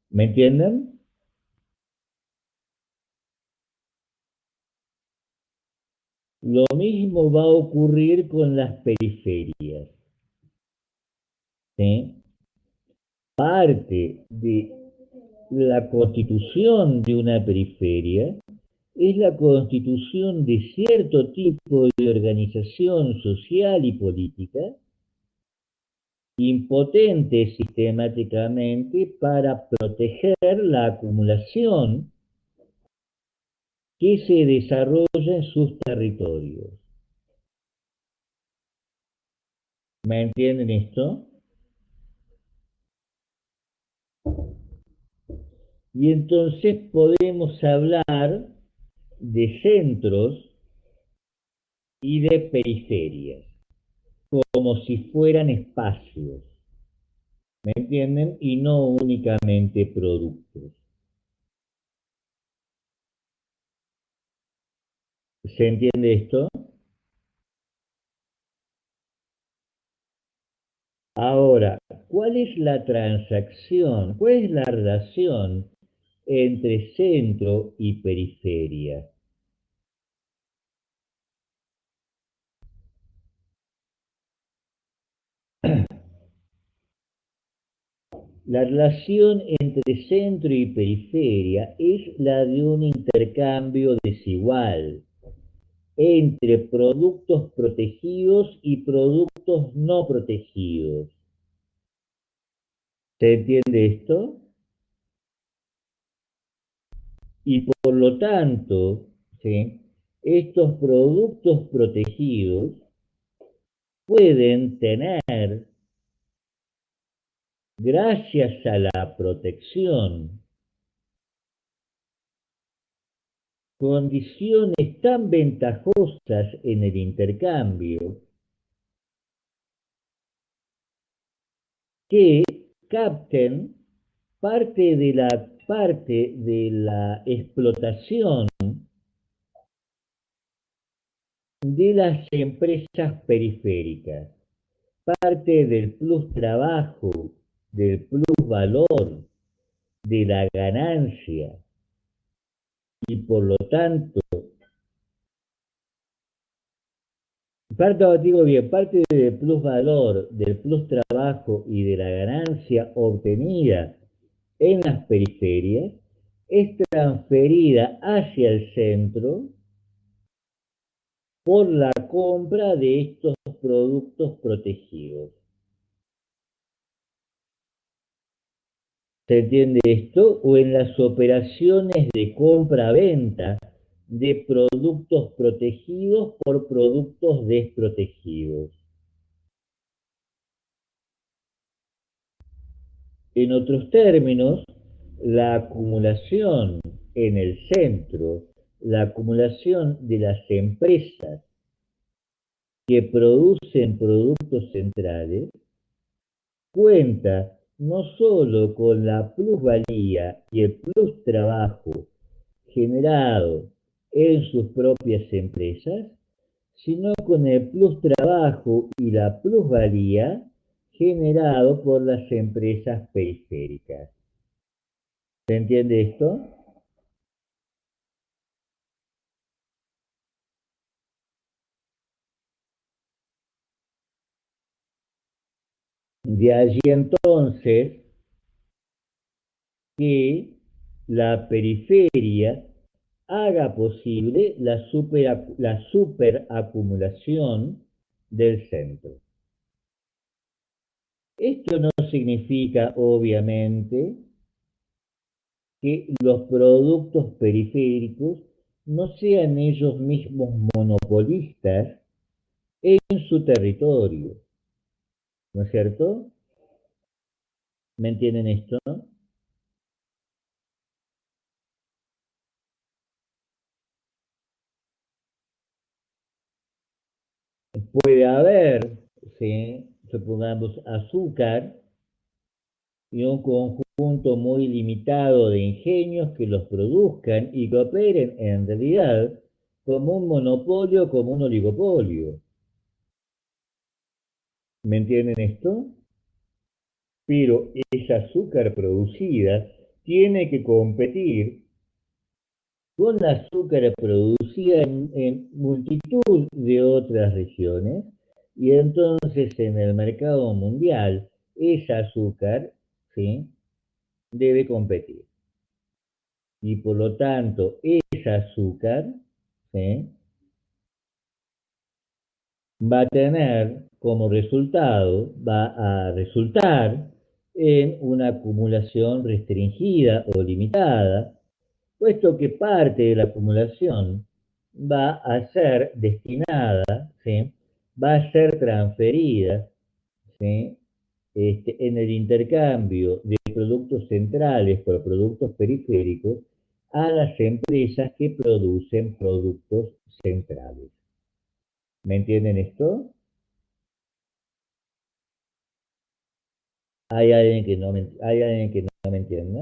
¿Me entienden? Lo mismo va a ocurrir con las periferias, ¿sí? Parte de la constitución de una periferia es la constitución de cierto tipo de organización social y política impotente sistemáticamente para proteger la acumulación que se desarrolla en sus territorios. ¿Me entienden esto? Y entonces podemos hablar de centros y de periferias, como si fueran espacios, ¿me entienden? Y no únicamente productos. ¿Se entiende esto? Ahora, ¿cuál es la transacción? ¿Cuál es la relación entre centro y periferia? La relación entre centro y periferia es la de un intercambio desigual entre productos protegidos y productos no protegidos. ¿Se entiende esto? Y por lo tanto, ¿sí? Estos productos protegidos pueden tener, gracias a la protección, condiciones tan ventajosas en el intercambio que capten parte de la explotación de las empresas periféricas, parte del plus trabajo, del plus valor, de la ganancia, y por lo tanto, digo bien, parte del plus valor, del plus trabajo y de la ganancia obtenida en las periferias es transferida hacia el centro por la compra de estos productos protegidos. ¿Se entiende esto? O en las operaciones de compra-venta de productos protegidos por productos desprotegidos. En otros términos, la acumulación en el centro, la acumulación de las empresas que producen productos centrales, cuenta no solo con la plusvalía y el plus trabajo generado en sus propias empresas, sino con el plus trabajo y la plusvalía generado por las empresas periféricas. ¿Se entiende esto? De allí entonces que la periferia haga posible la superacumulación del centro. Esto no significa, obviamente, que los productos periféricos no sean ellos mismos monopolistas en su territorio, ¿no es cierto? ¿Me entienden esto? Puede haber, ¿sí? Supongamos, azúcar y un conjunto muy limitado de ingenios que los produzcan y que operen en realidad como un monopolio, como un oligopolio. ¿Me entienden esto? Pero esa azúcar producida tiene que competir con la azúcar producida en multitud de otras regiones y entonces en el mercado mundial esa azúcar, ¿sí? Debe competir. Y por lo tanto, esa azúcar, ¿sí? Va a tener como resultado, va a resultar en una acumulación restringida o limitada, puesto que parte de la acumulación va a ser destinada, ¿sí? Va a ser transferida, ¿sí? En el intercambio de productos centrales por productos periféricos a las empresas que producen productos centrales. ¿Me entienden esto? ¿Hay alguien que no me entienda?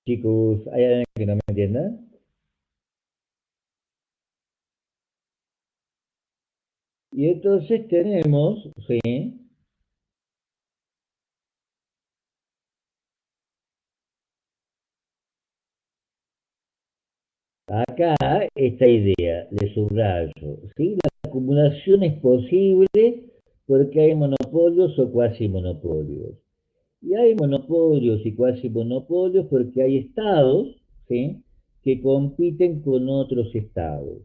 Chicos, ¿hay alguien que no me entienda? Y entonces tenemos, ¿sí? Acá esta idea, le subrayo, ¿sí? La acumulación es posible porque hay monopolios o cuasi monopolios. Y hay monopolios y cuasi monopolios porque hay estados, ¿sí? Que compiten con otros estados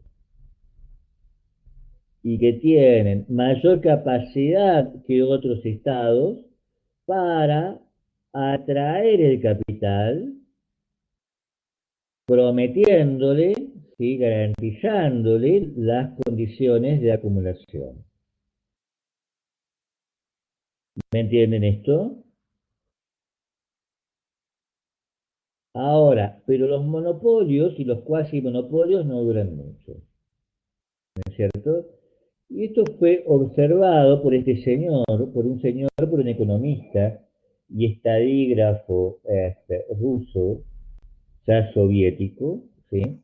y que tienen mayor capacidad que otros estados para atraer el capital, prometiéndole, ¿sí? Garantizándole las condiciones de acumulación. ¿Me entienden esto? Ahora, pero los monopolios y los cuasi monopolios no duran mucho, ¿no es cierto? Y esto fue observado por este señor, por un economista y estadígrafo ruso, ya soviético, ¿sí?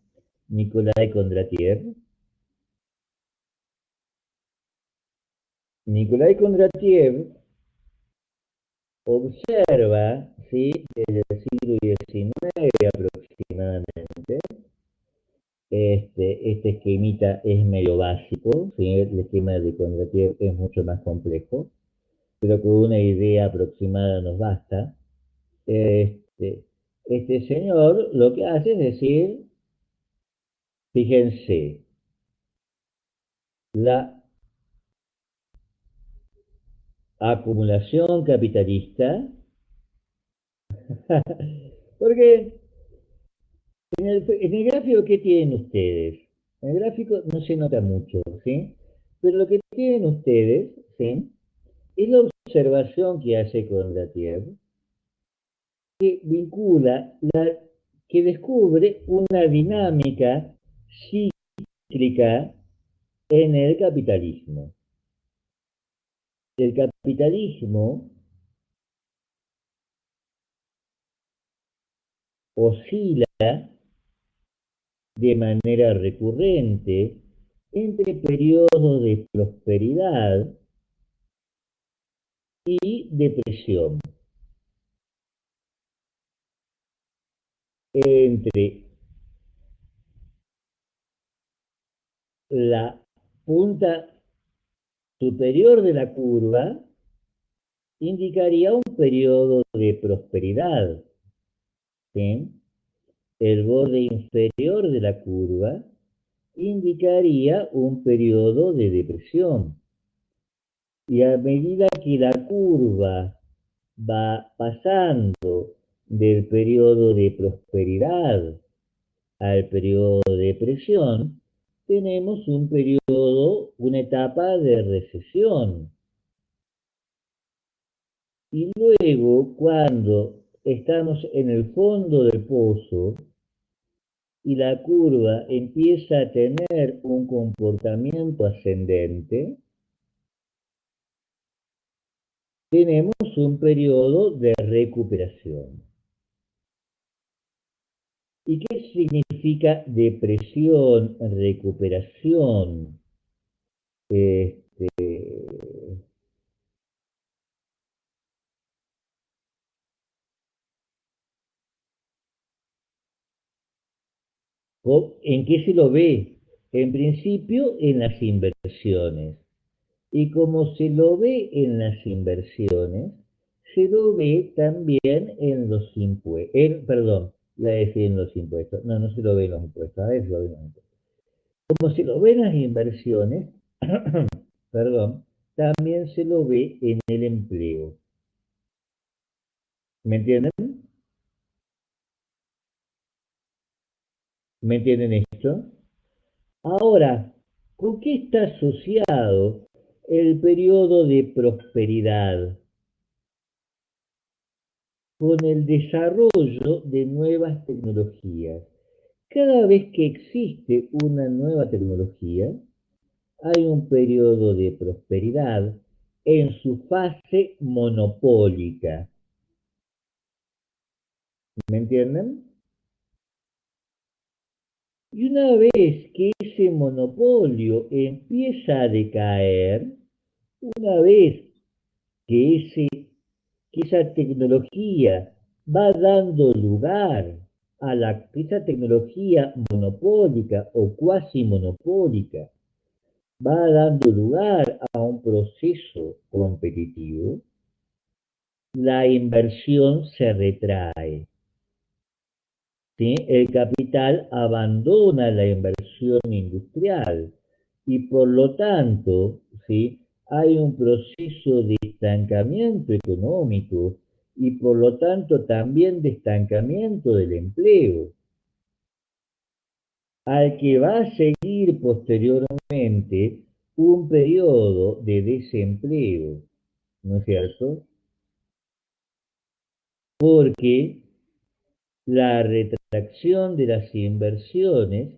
Nikolai Kondratiev. Nikolai Kondratiev observa, ¿sí? Desde el siglo XIX aproximadamente, este esquemita es medio básico, ¿sí? El esquema de Kondratiev es mucho más complejo, pero con una idea aproximada nos basta. Este señor lo que hace es decir, fíjense, la acumulación capitalista, porque en el gráfico que tienen ustedes, en el gráfico no se nota mucho, ¿sí? Pero lo que tienen ustedes, ¿sí? Es la observación que hace Kondratiev, que vincula, que descubre una dinámica cíclica en el capitalismo. El capitalismo oscila de manera recurrente entre periodos de prosperidad y depresión, entre la punta superior de la curva indicaría un periodo de prosperidad, ¿sí? El borde inferior de la curva indicaría un periodo de depresión. Y a medida que la curva va pasando del periodo de prosperidad al periodo de depresión, tenemos un periodo, una etapa de recesión. Y luego, cuando estamos en el fondo del pozo y la curva empieza a tener un comportamiento ascendente, tenemos un periodo de recuperación. ¿Y qué significa depresión, recuperación? Este, ¿En qué se lo ve? En principio, en las inversiones. Y como se lo ve en las inversiones, se lo ve también en los impuestos. Perdón, la decía en los impuestos. No, no se lo ve en los impuestos. A ver, se lo ve en los impuestos. Como se lo ve en las inversiones, perdón, también se lo ve en el empleo. ¿Me entienden? ¿Me entienden esto? Ahora, ¿con qué está asociado el periodo de prosperidad? Con el desarrollo de nuevas tecnologías. Cada vez que existe una nueva tecnología, hay un periodo de prosperidad en su fase monopólica. ¿Me entienden? Y una vez que ese monopolio empieza a decaer, una vez que, que esa tecnología va dando lugar a esa tecnología monopólica o cuasi monopólica, va dando lugar a un proceso competitivo, la inversión se retrae. ¿Sí? El capital abandona la inversión industrial y por lo tanto, ¿sí? Hay un proceso de estancamiento económico y por lo tanto también de estancamiento del empleo, al que va a seguir posteriormente un periodo de desempleo, ¿no es cierto? Porque la retracción de las inversiones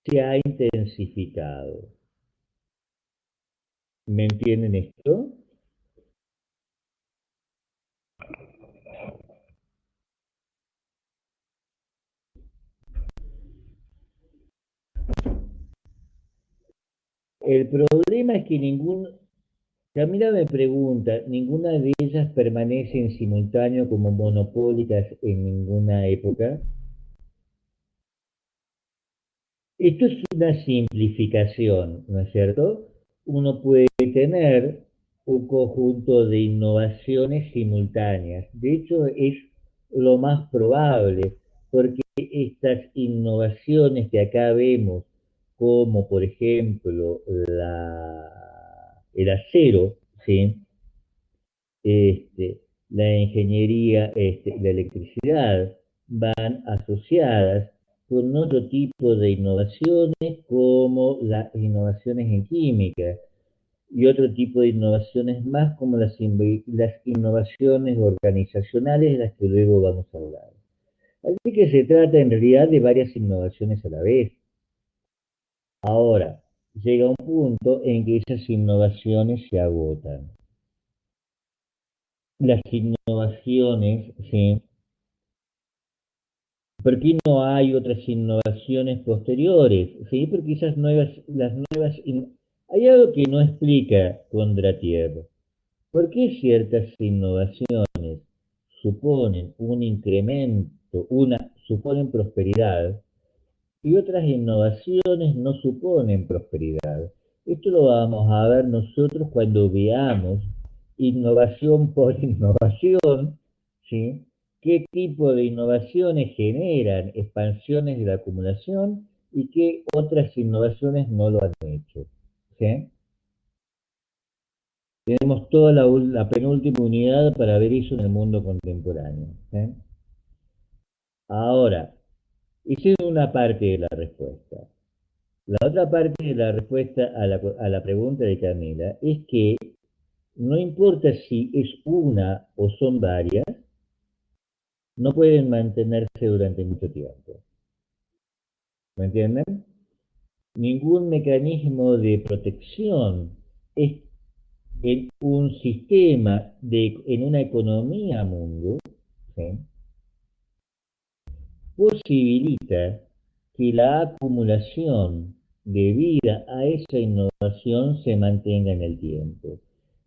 se ha intensificado. ¿Me entienden esto? El problema es que Camila me pregunta, ninguna de ellas permanece en simultáneo como monopólicas en ninguna época. Esto es una simplificación, ¿no es cierto? Uno puede tener un conjunto de innovaciones simultáneas. De hecho, es lo más probable, porque estas innovaciones que acá vemos, como por ejemplo el acero, ¿sí? La ingeniería, la electricidad, van asociadas con otro tipo de innovaciones como las innovaciones en química y otro tipo de innovaciones más como las innovaciones organizacionales de las que luego vamos a hablar. Así que se trata en realidad de varias innovaciones a la vez. Ahora, llega un punto en que esas innovaciones se agotan. Las innovaciones, ¿sí? ¿Por qué no hay otras innovaciones posteriores? ¿Sí? Porque hay algo que no explica Kondratiev. ¿Por qué ciertas innovaciones suponen un incremento, suponen prosperidad y otras innovaciones no suponen prosperidad? Esto lo vamos a ver nosotros cuando veamos innovación por innovación, ¿sí? ¿Qué tipo de innovaciones generan expansiones de la acumulación y qué otras innovaciones no lo han hecho? ¿Sí? Tenemos toda la penúltima unidad para ver eso en el mundo contemporáneo. ¿Sí? Ahora, esa es una parte de la respuesta. La otra parte de la respuesta a la pregunta de Camila es que no importa si es una o son varias, no pueden mantenerse durante mucho tiempo. ¿Me entienden? Ningún mecanismo de protección es en un sistema, en una economía mundo, ¿sí? Posibilita que la acumulación debida a esa innovación se mantenga en el tiempo.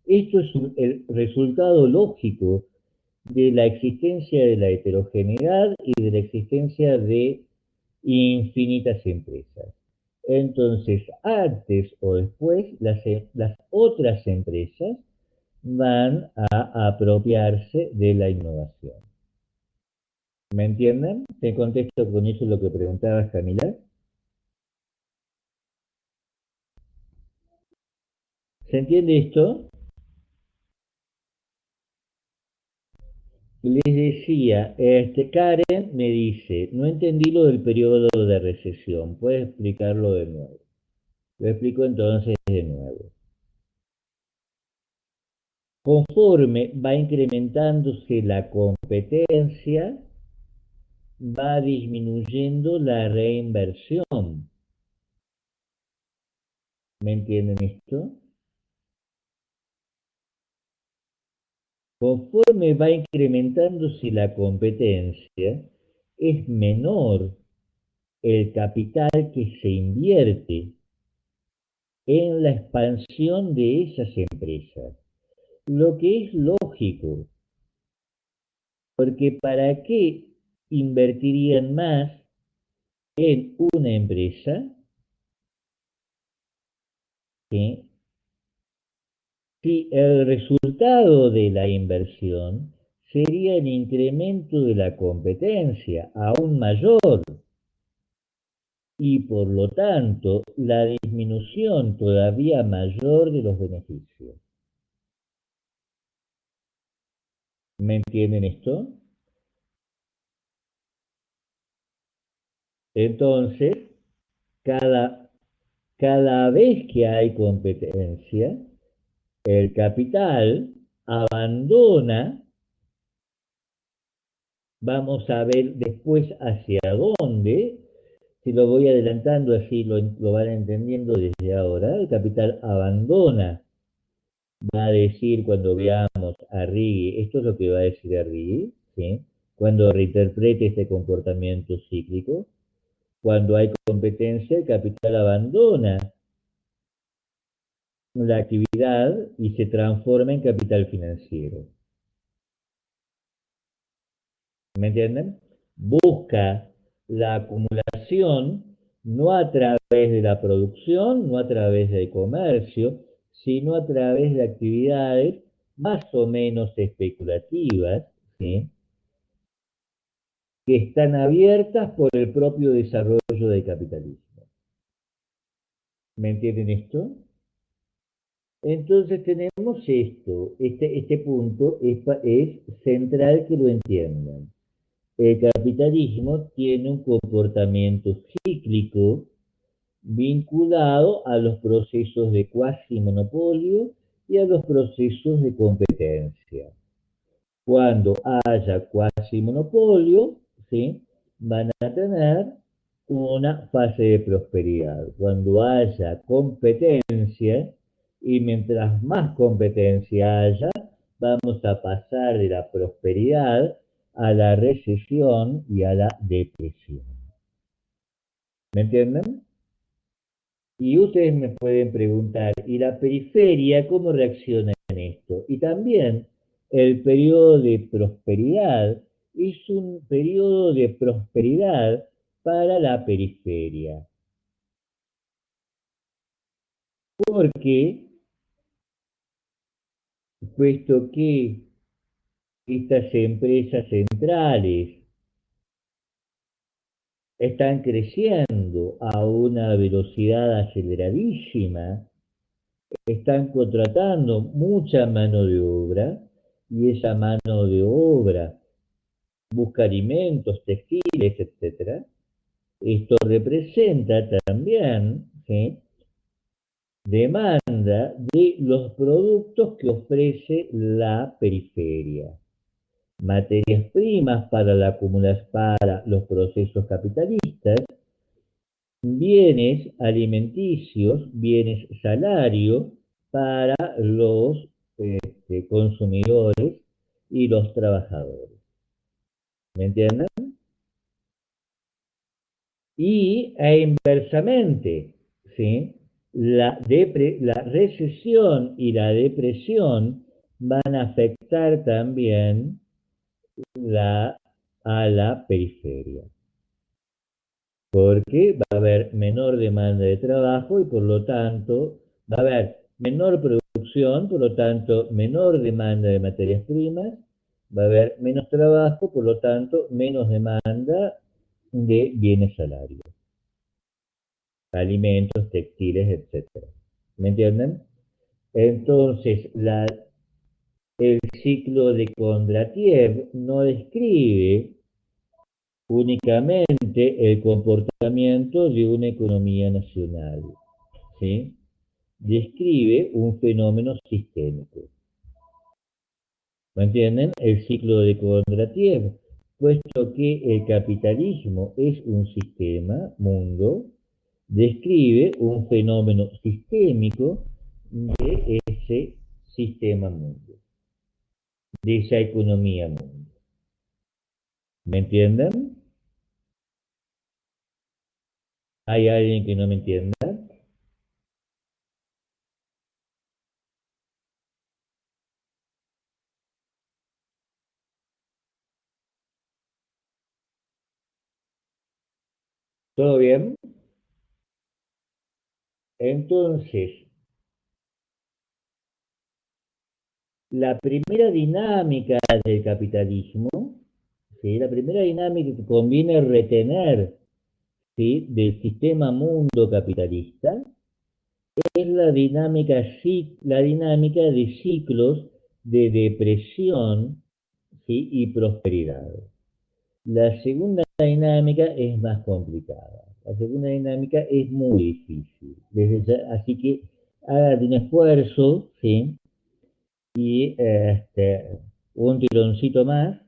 Esto es el resultado lógico de la existencia de la heterogeneidad y de la existencia de infinitas empresas. Entonces, antes o después, las otras empresas van a apropiarse de la innovación. ¿Me entienden? Te contesto con eso lo que preguntabas, Camila. ¿Se entiende esto? Les decía, Karen me dice, no entendí lo del periodo de recesión, ¿puedes explicarlo de nuevo? Lo explico entonces de nuevo. Conforme va incrementándose la competencia, va disminuyendo la reinversión. ¿Me entienden esto? Conforme va incrementándose la competencia, es menor el capital que se invierte en la expansión de esas empresas, lo que es lógico, porque ¿para qué invertirían más en una empresa que si el resultado de la inversión sería el incremento de la competencia aún mayor y por lo tanto la disminución todavía mayor de los beneficios? ¿Me entienden esto? Entonces, cada, cada vez que hay competencia, el capital abandona, vamos a ver después hacia dónde, si lo voy adelantando así lo van entendiendo desde ahora, el capital abandona, va a decir cuando veamos a Riggi, esto es lo que va a decir a Riggi, ¿sí? Cuando reinterprete este comportamiento cíclico, cuando hay competencia, el capital abandona la actividad y se transforma en capital financiero. ¿Me entienden? Busca la acumulación no a través de la producción, no a través del comercio, sino a través de actividades más o menos especulativas, ¿sí? Que están abiertas por el propio desarrollo del capitalismo. ¿Me entienden esto? Entonces tenemos esto, este punto es central que lo entiendan. El capitalismo tiene un comportamiento cíclico vinculado a los procesos de cuasi monopolio y a los procesos de competencia. Cuando haya cuasi monopolio, ¿sí? Van a tener una fase de prosperidad. Cuando haya competencia, y mientras más competencia haya, vamos a pasar de la prosperidad a la recesión y a la depresión. ¿Me entienden? Y ustedes me pueden preguntar, ¿y la periferia cómo reacciona en esto? Y también el periodo de prosperidad es un periodo de prosperidad para la periferia, porque puesto que estas empresas centrales están creciendo a una velocidad aceleradísima, están contratando mucha mano de obra y esa mano de obra busca alimentos, textiles, etcétera. Esto representa también, ¿sí?, demanda de los productos que ofrece la periferia. Materias primas para la acumulación, para los procesos capitalistas, bienes alimenticios, bienes salario para los consumidores y los trabajadores. ¿Me entienden? Y inversamente, ¿sí? La recesión y la depresión van a afectar también a la periferia, porque va a haber menor demanda de trabajo y por lo tanto va a haber menor producción, por lo tanto menor demanda de materias primas, va a haber menos trabajo, por lo tanto menos demanda de bienes salarios, alimentos, textiles, etcétera. ¿Me entienden? Entonces, el ciclo de Kondratiev no describe únicamente el comportamiento de una economía nacional, ¿sí? Describe un fenómeno sistémico. ¿Me entienden? El ciclo de Kondratiev, puesto que el capitalismo es un sistema, mundo, describe un fenómeno sistémico de ese sistema mundo, de esa economía mundo. ¿Me entienden? ¿Hay alguien que no me entienda? ¿Todo bien? Entonces, la primera dinámica del capitalismo, ¿sí? La primera dinámica que conviene retener, ¿sí?, del sistema mundo capitalista es la dinámica de ciclos de depresión, ¿sí?, y prosperidad. La segunda dinámica es más complicada. La segunda dinámica es muy difícil. Así que hagan un esfuerzo, ¿sí? Y un tironcito más.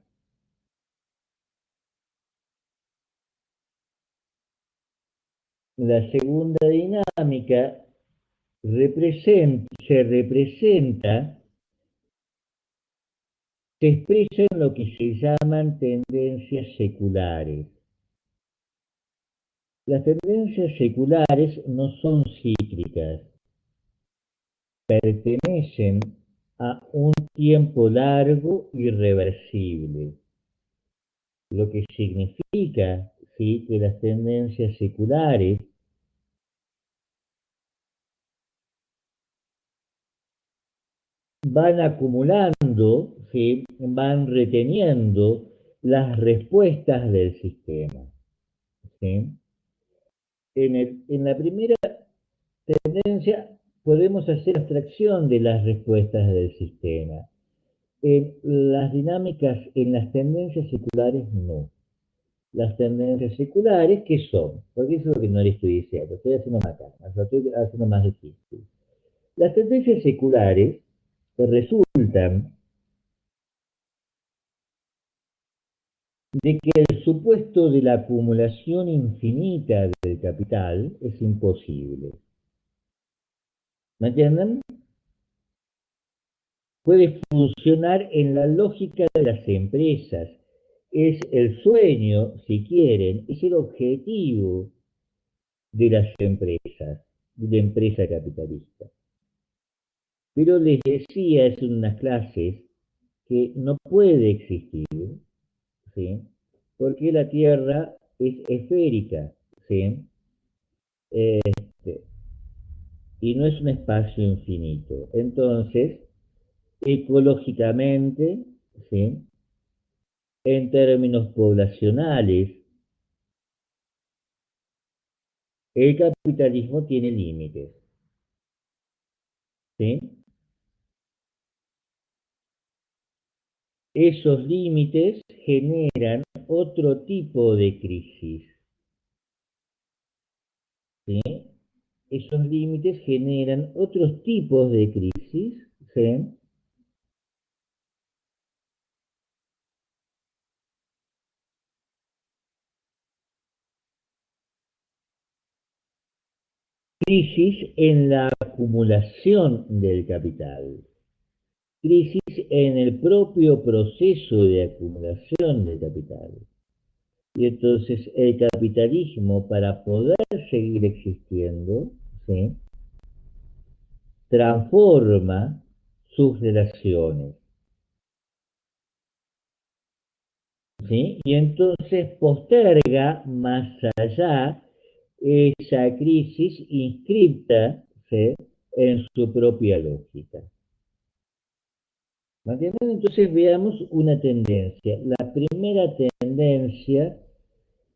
La segunda dinámica se expresa en lo que se llaman tendencias seculares. Las tendencias seculares no son cíclicas, pertenecen a un tiempo largo y reversible, lo que significa, ¿sí?, que las tendencias seculares van acumulando, ¿sí?, van reteniendo las respuestas del sistema, ¿sí? En la primera tendencia podemos hacer abstracción de las respuestas del sistema. En las dinámicas, en las tendencias seculares, no. Las tendencias seculares, ¿qué son? Porque eso es lo que no le estoy diciendo, estoy haciendo más acá, estoy haciendo más difícil. Las tendencias seculares resultan de que el supuesto de la acumulación infinita del capital es imposible. ¿Me entienden? Puede funcionar en la lógica de las empresas. Es el sueño, si quieren, es el objetivo de las empresas, de la empresa capitalista. Pero les decía en unas clases que no puede existir, ¿sí?, porque la Tierra es esférica, ¿sí?, este, y no es un espacio infinito. Entonces, ecológicamente, ¿sí?, en términos poblacionales, el capitalismo tiene límites, ¿sí? Esos límites generan otro tipo de crisis, ¿sí? Esos límites generan otros tipos de crisis, ¿sí? Crisis en la acumulación del capital, crisis en el propio proceso de acumulación del capital. Y entonces el capitalismo, para poder seguir existiendo, ¿sí?, transforma sus relaciones, ¿sí? Y entonces posterga más allá esa crisis inscripta, ¿sí?, en su propia lógica. ¿Me entienden? Entonces veamos una tendencia. La primera tendencia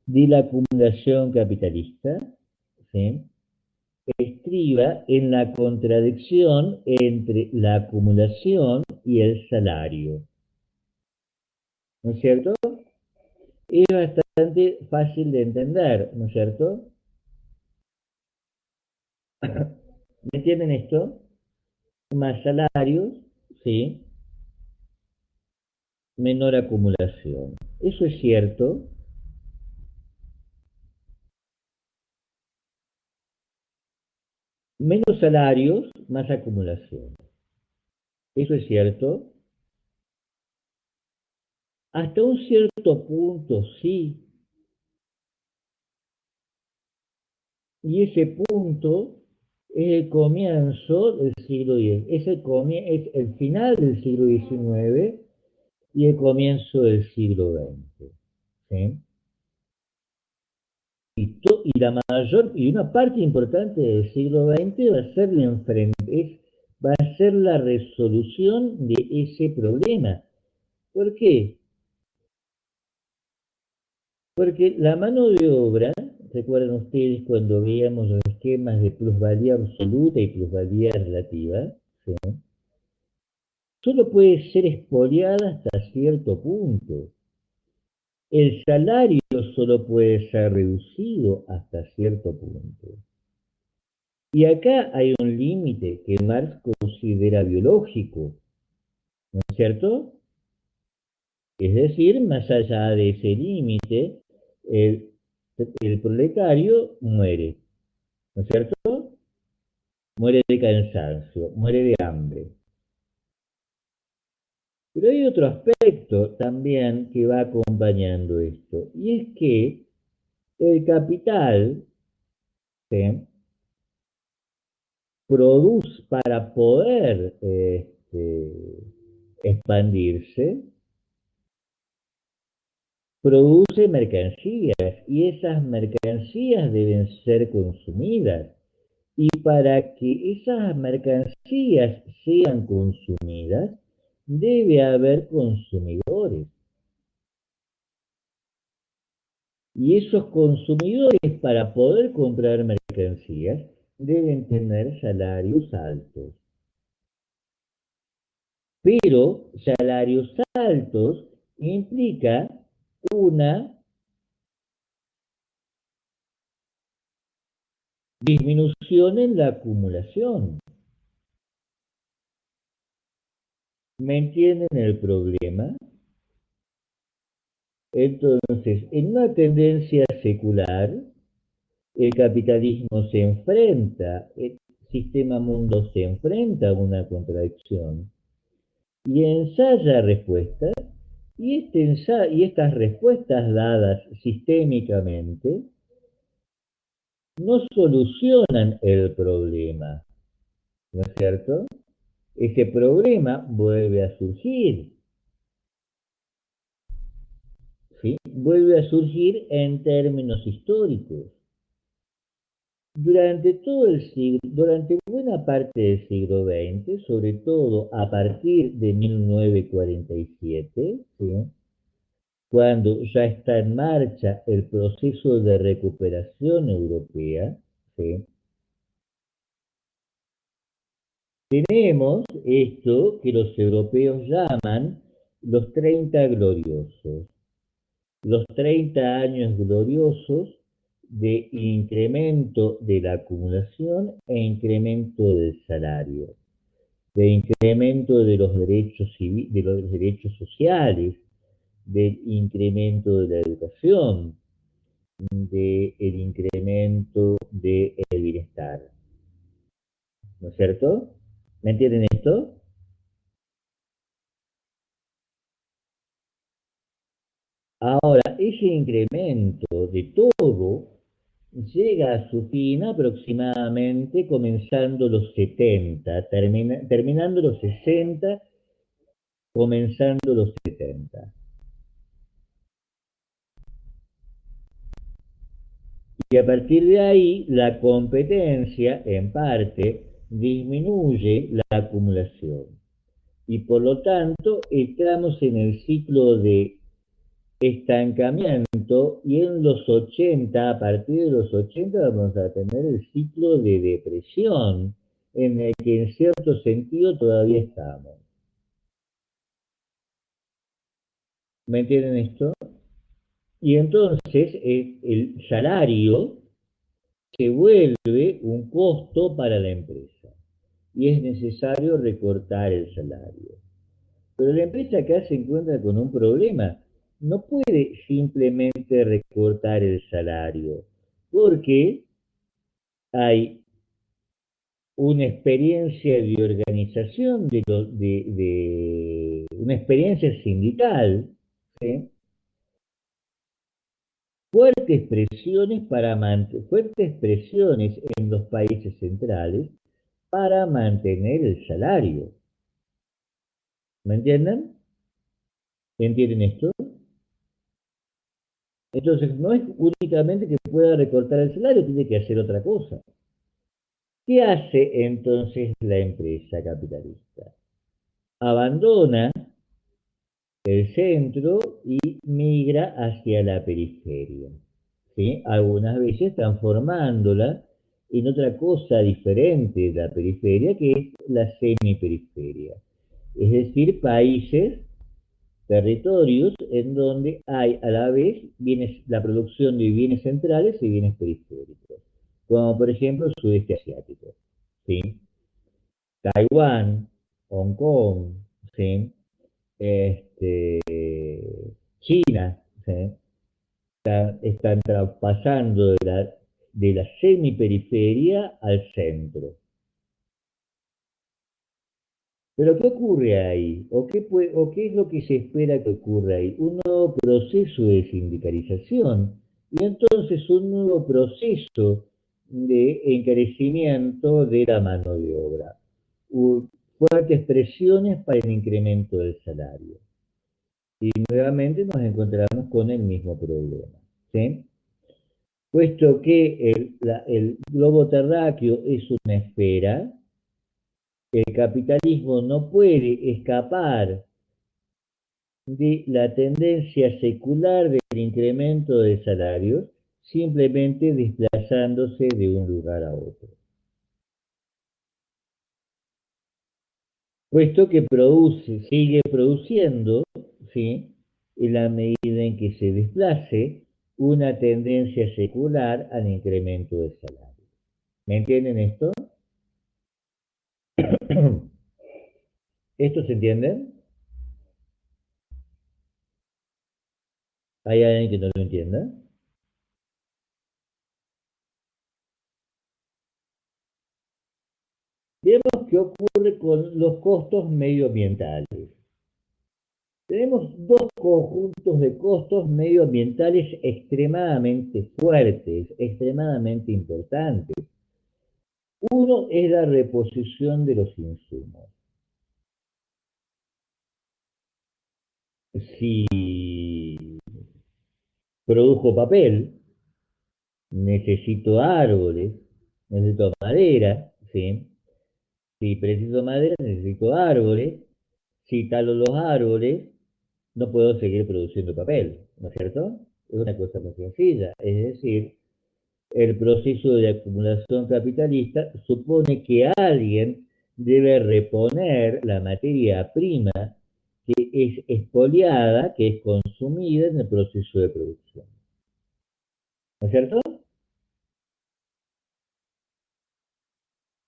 de la acumulación capitalista, ¿sí?, estriba en la contradicción entre la acumulación y el salario, ¿no es cierto? Es bastante fácil de entender, ¿no es cierto? ¿Me entienden esto? Más salarios, sí, menor acumulación. Eso es cierto. Menos salarios, más acumulación. Eso es cierto. Hasta un cierto punto, sí. Y ese punto es el comienzo del siglo X. Es el final del siglo XIX y el comienzo del siglo XX. ¿Sí? Y la mayor, y una parte importante del siglo XX va a ser la resolución de ese problema. ¿Por qué? Porque la mano de obra, recuerdan ustedes cuando veíamos los esquemas de plusvalía absoluta y plusvalía relativa, ¿sí? Solo puede ser expoliada hasta cierto punto. El salario solo puede ser reducido hasta cierto punto. Y acá hay un límite que Marx considera biológico, ¿no es cierto? Es decir, más allá de ese límite, el, el proletario muere, ¿no es cierto? Muere de cansancio, muere de hambre. Pero hay otro aspecto también que va acompañando esto, y es que el capital, ¿sí?, produce para poder expandirse, produce mercancías y esas mercancías deben ser consumidas. Y para que esas mercancías sean consumidas, debe haber consumidores. Y esos consumidores, para poder comprar mercancías, deben tener salarios altos. Pero salarios altos implica una disminución en la acumulación. ¿Me entienden el problema? Entonces, en una tendencia secular, el capitalismo se enfrenta, el sistema mundo se enfrenta a una contradicción y ensaya respuestas, y estas respuestas dadas sistémicamente no solucionan el problema, ¿no es cierto? Ese problema vuelve a surgir, ¿sí? Vuelve a surgir en términos históricos. Durante buena parte del siglo XX, sobre todo a partir de 1947, ¿sí?, cuando ya está en marcha el proceso de recuperación europea, ¿sí?, tenemos esto que los europeos llaman los 30 gloriosos, los 30 años gloriosos de incremento de la acumulación e incremento del salario, de incremento de los derechos de los derechos sociales, del incremento de la educación, del incremento del bienestar. ¿No es cierto? ¿Me entienden esto? Ahora, ese incremento de todo llega a su fin aproximadamente comenzando los 70, terminando los 60, comenzando los 70. Y a partir de ahí, la competencia, en parte, disminuye la acumulación. Y por lo tanto, entramos en el ciclo de estancamiento y en los 80, a partir de los 80 vamos a tener el ciclo de depresión en el que en cierto sentido todavía estamos. ¿Me entienden esto? Y entonces el salario se vuelve un costo para la empresa y es necesario recortar el salario. Pero la empresa acá se encuentra con un problema. No puede simplemente recortar el salario porque hay una experiencia de organización, una experiencia sindical, ¿sí? Fuertes presiones en los países centrales para mantener el salario. ¿Me entienden? ¿Entienden esto? Entonces, no es únicamente que pueda recortar el salario, tiene que hacer otra cosa. ¿Qué hace entonces la empresa capitalista? Abandona el centro y migra hacia la periferia, ¿sí? Algunas veces transformándola en otra cosa diferente de la periferia, que es la semiperiferia. Es decir, países, territorios en donde hay a la vez la producción de bienes centrales y bienes periféricos, como por ejemplo el sudeste asiático, ¿sí? Taiwán, Hong Kong, ¿sí? Este, China, ¿sí? Están pasando de la semiperiferia al centro. Pero ¿qué ocurre ahí? ¿O qué es lo que se espera que ocurra ahí? Un nuevo proceso de sindicalización y entonces un nuevo proceso de encarecimiento de la mano de obra. Fuertes presiones para el incremento del salario. Y nuevamente nos encontramos con el mismo problema, ¿sí? Puesto que el globo terráqueo es una esfera, el capitalismo no puede escapar de la tendencia secular del incremento de salarios, simplemente desplazándose de un lugar a otro. Puesto que sigue produciendo, ¿sí? En la medida en que se desplace una tendencia secular al incremento de salario. ¿Me entienden esto? ¿Esto se entiende? ¿Hay alguien que no lo entienda? Veamos qué ocurre con los costos medioambientales. Tenemos dos conjuntos de costos medioambientales extremadamente fuertes, extremadamente importantes. Uno es la reposición de los insumos. Si produjo papel, necesito árboles, necesito madera, ¿sí? Si preciso madera, necesito árboles. Si talo los árboles, no puedo seguir produciendo papel, ¿no es cierto? Es una cosa muy sencilla. Es decir, el proceso de acumulación capitalista supone que alguien debe reponer la materia prima que es expoliada, que es consumida en el proceso de producción. ¿No es cierto?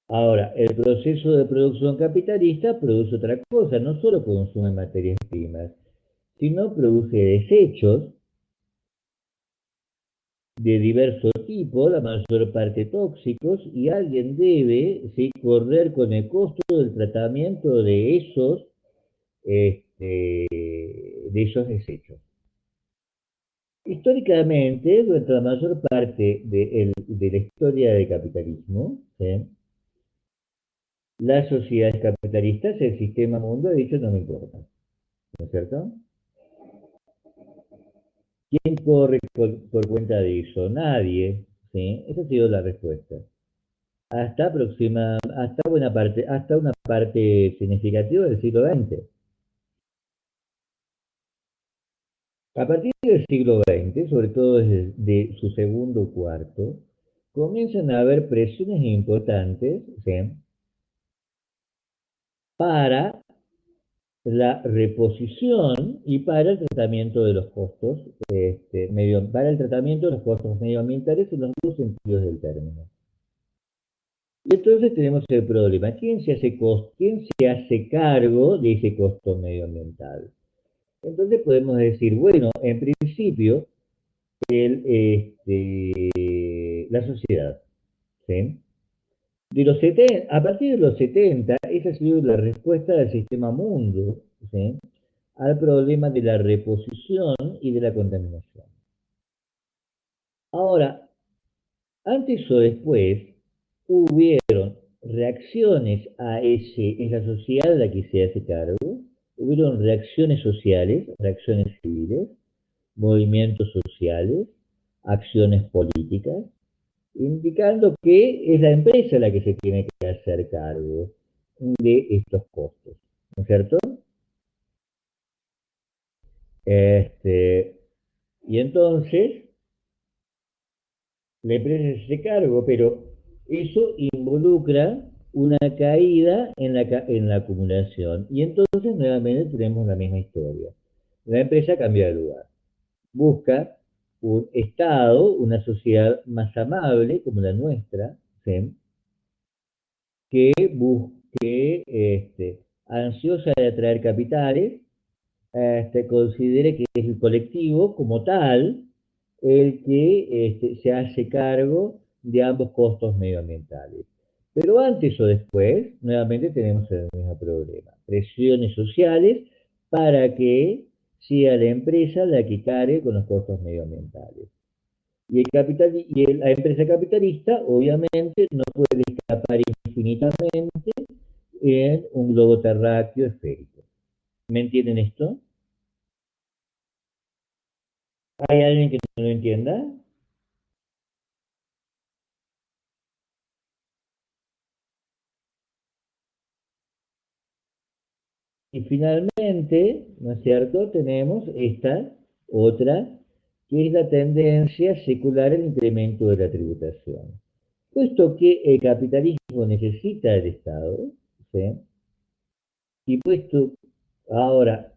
Ahora, el proceso de producción capitalista produce otra cosa, no solo consume materias primas, sino produce desechos de diverso tipo, la mayor parte tóxicos, y alguien debe, ¿sí?, correr con el costo del tratamiento de esos desechos. Históricamente, durante la mayor parte de la historia del capitalismo, ¿sí?, las sociedades capitalistas, el sistema mundo ha dicho no me importa, ¿no es cierto? ¿Quién corre por cuenta de eso? Nadie, ¿sí? Esa ha sido la respuesta. Hasta una parte significativa del siglo XX. A partir del siglo XX, sobre todo desde de su segundo cuarto, comienzan a haber presiones importantes, ¿sí?, para la reposición y para el tratamiento de los costos, para el tratamiento de los costos medioambientales en los dos sentidos del término. Y entonces tenemos el problema, ¿quién se hace cargo de ese costo medioambiental? Entonces podemos decir, bueno, en principio, la sociedad, ¿sí? A partir de los 70, esa ha sido la respuesta del sistema mundo, ¿sí?, al problema de la reposición y de la contaminación. Ahora, antes o después, hubieron reacciones a esa sociedad a la que se hace cargo, hubieron reacciones sociales, reacciones civiles, movimientos sociales, acciones políticas, indicando que es la empresa la que se tiene que hacer cargo de estos costos, ¿no es cierto? Y entonces, la empresa se hace cargo, pero eso involucra una caída en la acumulación. Y entonces nuevamente tenemos la misma historia. La empresa cambia de lugar. Busca un Estado, una sociedad más amable como la nuestra, ¿sí?, que busque, ansiosa de atraer capitales, considere que es el colectivo como tal el que se hace cargo de ambos costos medioambientales. Pero antes o después, nuevamente tenemos el mismo problema. Presiones sociales para que sea la empresa la que cargue con los costos medioambientales. La empresa capitalista, obviamente, no puede escapar infinitamente en un globo terráqueo esférico. ¿Me entienden esto? ¿Hay alguien que no lo entienda? Y finalmente, ¿no es cierto?, tenemos esta otra, que es la tendencia secular al incremento de la tributación. Puesto que el capitalismo necesita del Estado, ¿sí?, y ahora,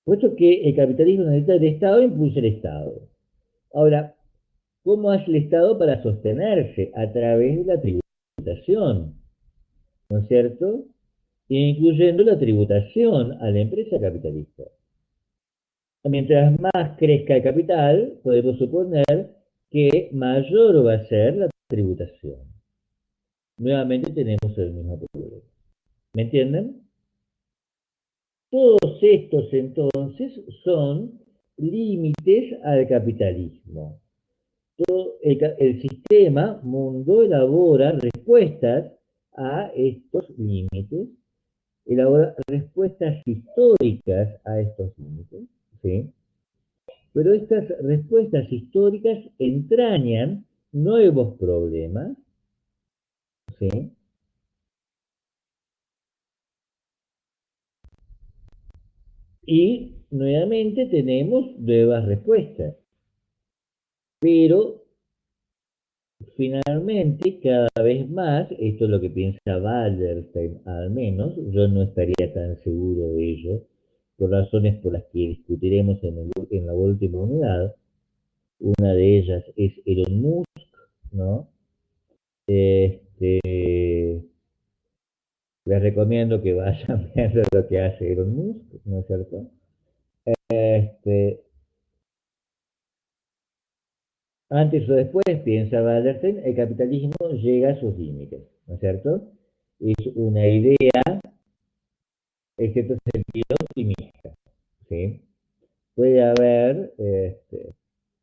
puesto que el capitalismo necesita del Estado, impulsa el Estado. Ahora, ¿cómo hace el Estado para sostenerse? A través de la tributación, ¿no es cierto?, incluyendo la tributación a la empresa capitalista. Mientras más crezca el capital, podemos suponer que mayor va a ser la tributación. Nuevamente tenemos el mismo problema. ¿Me entienden? Todos estos entonces son límites al capitalismo. El sistema mundo elabora respuestas a estos límites, elabora respuestas históricas a estos límites, ¿sí? Pero estas respuestas históricas entrañan nuevos problemas, ¿sí?, y nuevamente tenemos nuevas respuestas. Pero finalmente, cada vez más, esto es lo que piensa Wallerstein al menos, yo no estaría tan seguro de ello, por razones por las que discutiremos en la última unidad. Una de ellas es Elon Musk, ¿no? Este, Les recomiendo que vayan viendo lo que hace Elon Musk, ¿no es cierto? Este, Antes o después, piensa Wallerstein, el capitalismo llega a sus límites, ¿no es cierto? Es una idea, en cierto sentido, optimista, ¿sí? Puede haber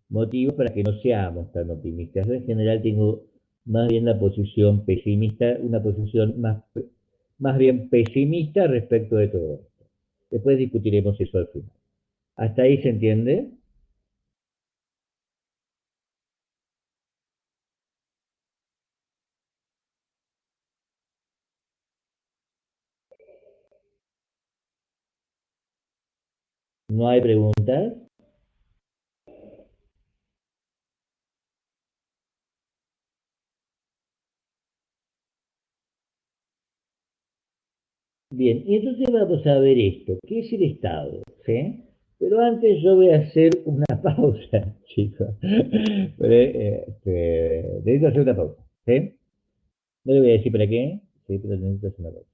motivos para que no seamos tan optimistas. Yo en general tengo más bien la posición pesimista, una posición más bien pesimista respecto de todo esto. Después discutiremos eso al final. ¿Hasta ahí se entiende? ¿No hay preguntas? Bien, y entonces vamos a ver esto, ¿qué es el Estado? ¿Sí? Pero antes yo voy a hacer una pausa, chicos. Necesito hacer una pausa, ¿sí? No le voy a decir para qué, sí, pero necesito hacer una pausa.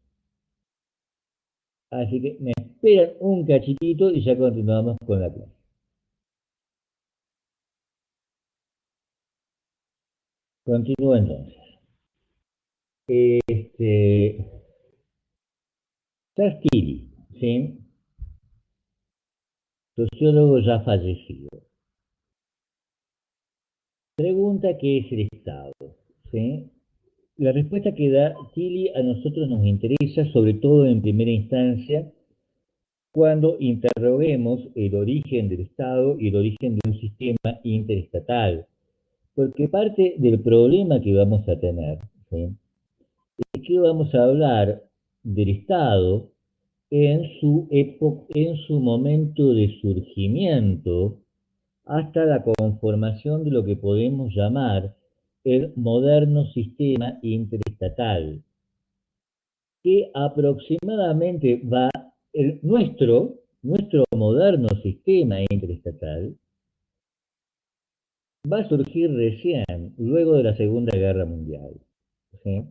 Así que me esperan un cachitito y ya continuamos con la clase. Continúo entonces. Este, Charles Tilly, ¿sí? Sociólogo ya fallecido. Pregunta qué es el Estado, ¿sí? La respuesta que da Tilly a nosotros nos interesa, sobre todo en primera instancia, cuando interroguemos el origen del Estado y el origen de un sistema interestatal. Porque parte del problema que vamos a tener, ¿sí? Es que vamos a hablar del Estado en su época, en su momento de surgimiento, hasta la conformación de lo que podemos llamar el moderno sistema interestatal, que aproximadamente nuestro moderno sistema interestatal va a surgir recién, luego de la Segunda Guerra Mundial. ¿Sí?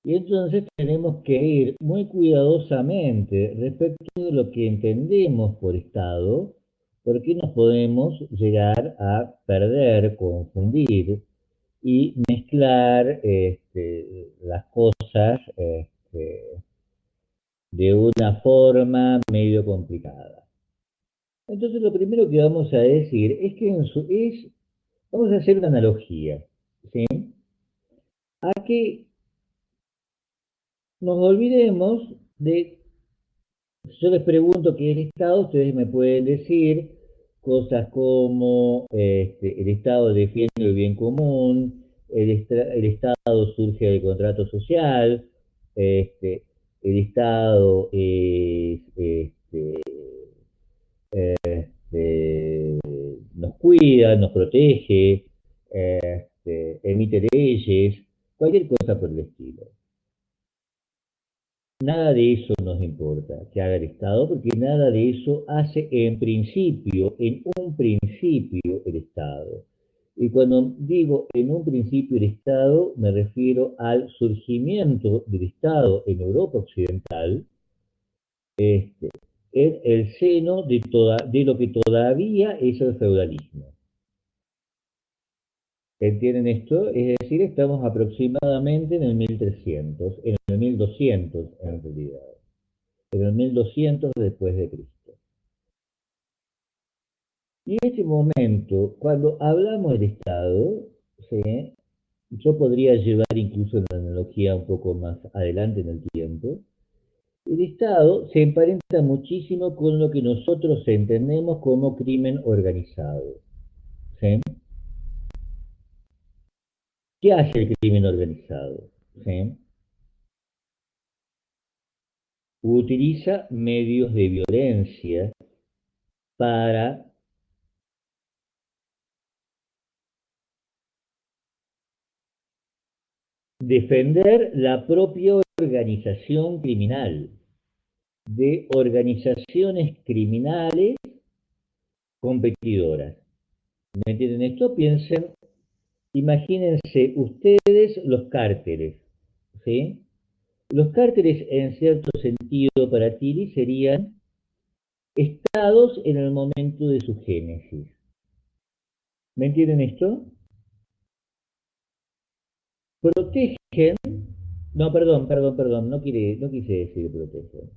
Y entonces tenemos que ir muy cuidadosamente respecto de lo que entendemos por Estado, porque nos podemos llegar a perder, confundir y mezclar las cosas de una forma medio complicada. Entonces lo primero que vamos a decir es que vamos a hacer una analogía, ¿sí? A que nos olvidemos de, si yo les pregunto qué es el Estado, ustedes me pueden decir cosas como el Estado defiende el bien común, el Estado surge del contrato social, este, el Estado eh, nos cuida, nos protege, emite leyes, cualquier cosa por el estilo. Nada de eso nos importa que haga el Estado, porque nada de eso hace en un principio, el Estado. Y cuando digo en un principio el Estado, me refiero al surgimiento del Estado en Europa Occidental, este, en el seno de lo que todavía es el feudalismo. ¿Entienden esto? Es decir, estamos aproximadamente en el 1300, en el 1200 en realidad, en el 1200 después de Cristo. Y en este momento, cuando hablamos del Estado, ¿sí? Yo podría llevar incluso una analogía un poco más adelante en el tiempo. El Estado se emparenta muchísimo con lo que nosotros entendemos como crimen organizado. ¿Sí? ¿Qué hace el crimen organizado? ¿Sí? Utiliza medios de violencia para defender la propia organización criminal, de organizaciones criminales competidoras. ¿Me entienden esto? Imagínense ustedes los cárteles, ¿sí? Los cárteles, en cierto sentido, para Tilly serían estados en el momento de su génesis. ¿Me entienden esto? Protegen, no, perdón, no quise decir protegen.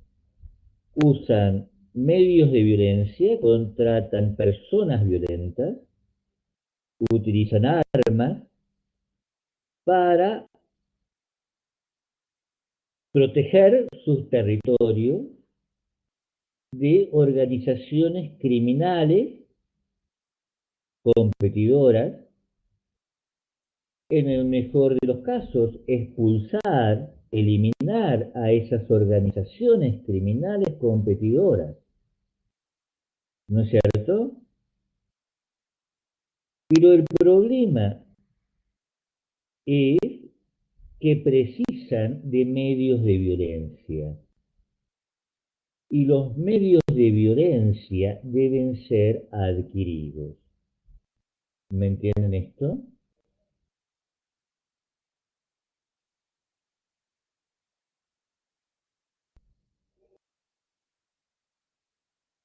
Usan medios de violencia, contratan personas violentas, utilizan armas para proteger sus territorios de organizaciones criminales competidoras en el mejor de los casos, expulsar, eliminar a esas organizaciones criminales competidoras, ¿no es cierto? Pero el problema es que precisan de medios de violencia. Y los medios de violencia deben ser adquiridos. ¿Me entienden esto?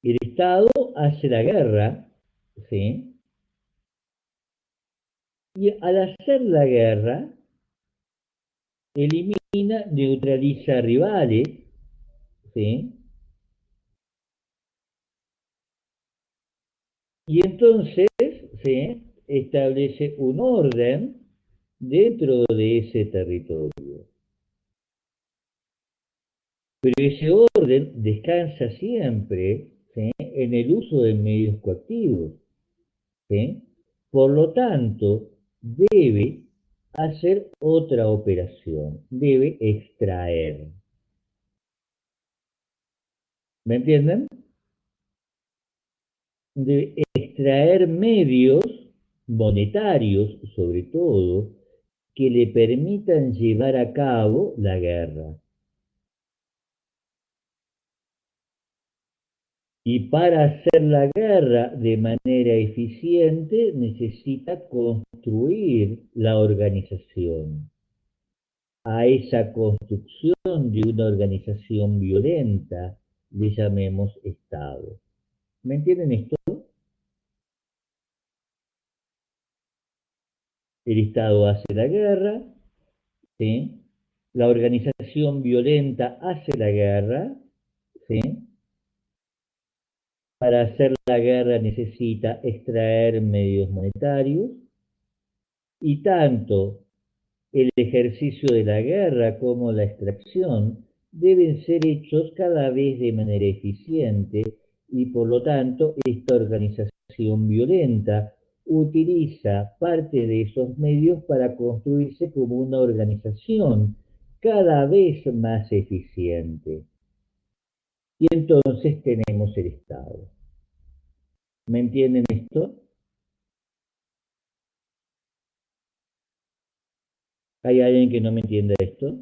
El Estado hace la guerra, ¿sí? Y al hacer la guerra, elimina, neutraliza rivales, ¿sí? Y entonces, ¿sí? Establece un orden dentro de ese territorio. Pero ese orden descansa siempre, ¿sí? En el uso de medios coactivos, ¿sí? Por lo tanto, debe hacer otra operación, debe extraer. ¿Me entienden? Debe extraer medios monetarios, sobre todo, que le permitan llevar a cabo la guerra. Y para hacer la guerra de manera eficiente necesita construir la organización. A esa construcción de una organización violenta le llamemos Estado. ¿Me entienden esto? El Estado hace la guerra, ¿sí? La organización violenta hace la guerra, ¿sí? Para hacer la guerra necesita extraer medios monetarios y tanto el ejercicio de la guerra como la extracción deben ser hechos cada vez de manera eficiente y por lo tanto esta organización violenta utiliza parte de esos medios para construirse como una organización cada vez más eficiente. Y entonces tenemos el Estado. ¿Me entienden esto? ¿Hay alguien que no me entienda esto?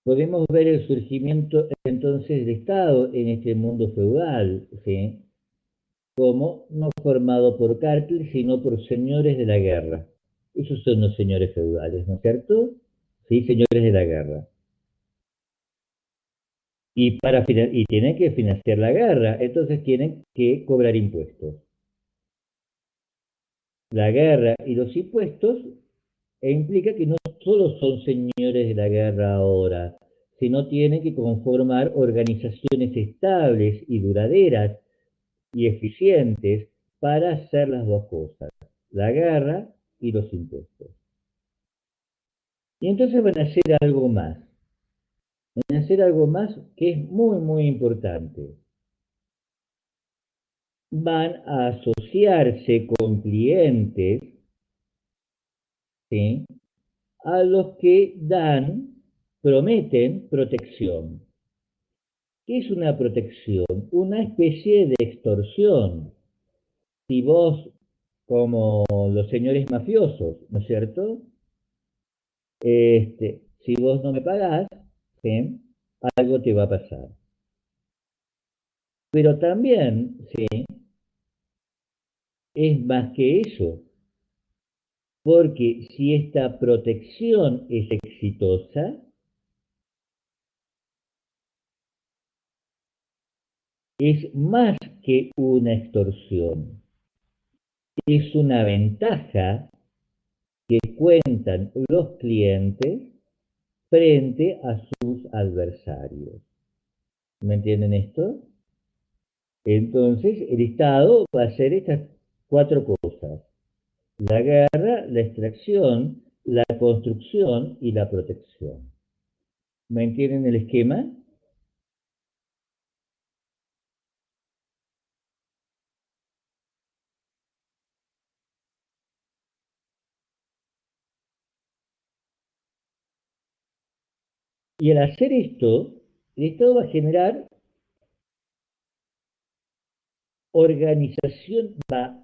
Podemos ver el surgimiento entonces del Estado en este mundo feudal, ¿sí? Como no formado por cárteles, sino por señores de la guerra. Esos son los señores feudales, ¿no es cierto? Sí, señores de la guerra. Y tienen que financiar la guerra, entonces tienen que cobrar impuestos. La guerra y los impuestos implica que no solo son señores de la guerra ahora, sino tienen que conformar organizaciones estables y duraderas y eficientes para hacer las dos cosas, la guerra y los impuestos. Y entonces van a hacer algo más, van a hacer algo más que es muy, muy importante. Van a asociarse con clientes, ¿sí? A los que prometen protección. ¿Qué es una protección? Una especie de extorsión. Si vos, como los señores mafiosos, ¿no es cierto? Si vos no me pagás, ¿sí? Algo te va a pasar. Pero también, ¿sí? Es más que eso, porque si esta protección es exitosa, es más que una extorsión, es una ventaja que cuentan los clientes frente a sus adversarios. ¿Me entienden esto? Entonces, el Estado va a hacer estas cuatro cosas: la guerra, la extracción, la construcción y la protección. ¿Me entienden el esquema? Y al hacer esto, el Estado va a generar organización, va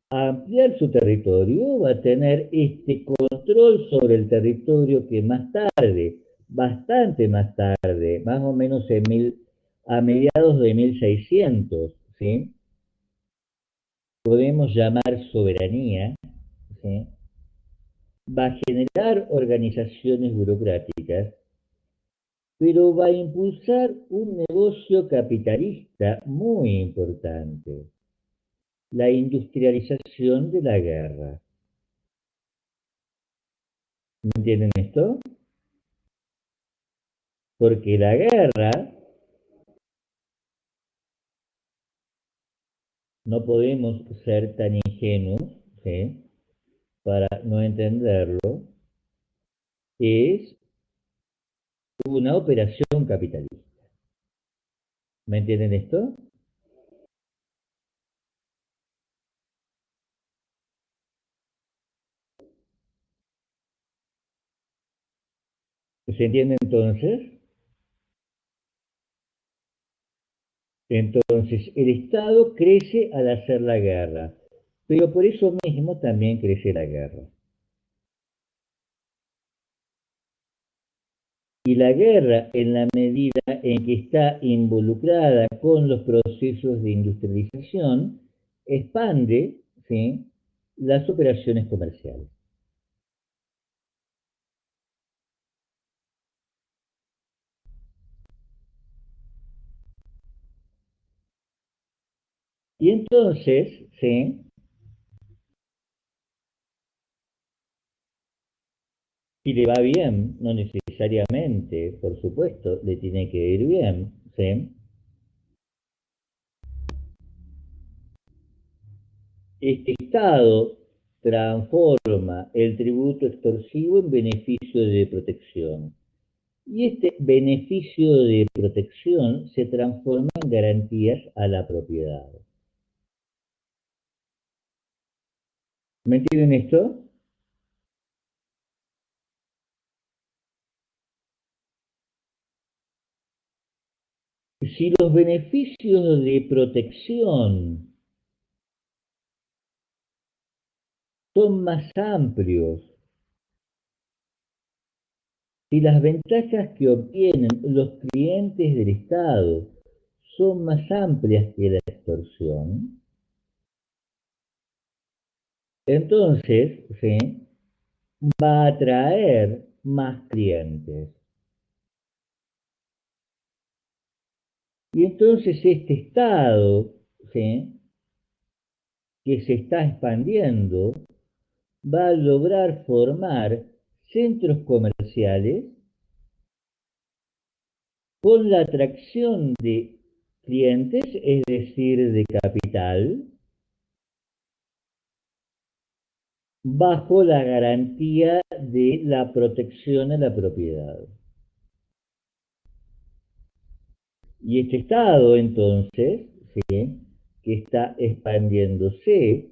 a ampliar su territorio, va a tener este control sobre el territorio que más tarde, bastante más tarde, más o menos a mediados de 1600, ¿sí? Podemos llamar soberanía, ¿sí? Va a generar organizaciones burocráticas, pero va a impulsar un negocio capitalista muy importante, la industrialización de la guerra. ¿Me entienden esto? Porque la guerra, no podemos ser tan ingenuos, ¿sí? Para no entenderlo, es una operación capitalista. ¿Me entienden esto? ¿Se entiende entonces? Entonces, el Estado crece al hacer la guerra, pero por eso mismo también crece la guerra. Y la guerra, en la medida en que está involucrada con los procesos de industrialización, expande, ¿sí?, las operaciones comerciales. Y entonces, ¿sí?, si le va bien, no necesariamente, por supuesto, le tiene que ir bien, ¿sí? Este Estado transforma el tributo extorsivo en beneficio de protección. Y este beneficio de protección se transforma en garantías a la propiedad. ¿Me entienden esto? Si los beneficios de protección son más amplios, si las ventajas que obtienen los clientes del Estado son más amplias que la extorsión, entonces, ¿sí?, va a atraer más clientes. Y entonces este Estado, ¿sí?, que se está expandiendo, va a lograr formar centros comerciales con la atracción de clientes, es decir, de capital, bajo la garantía de la protección a la propiedad. Y este Estado, entonces, ¿sí?, que está expandiéndose,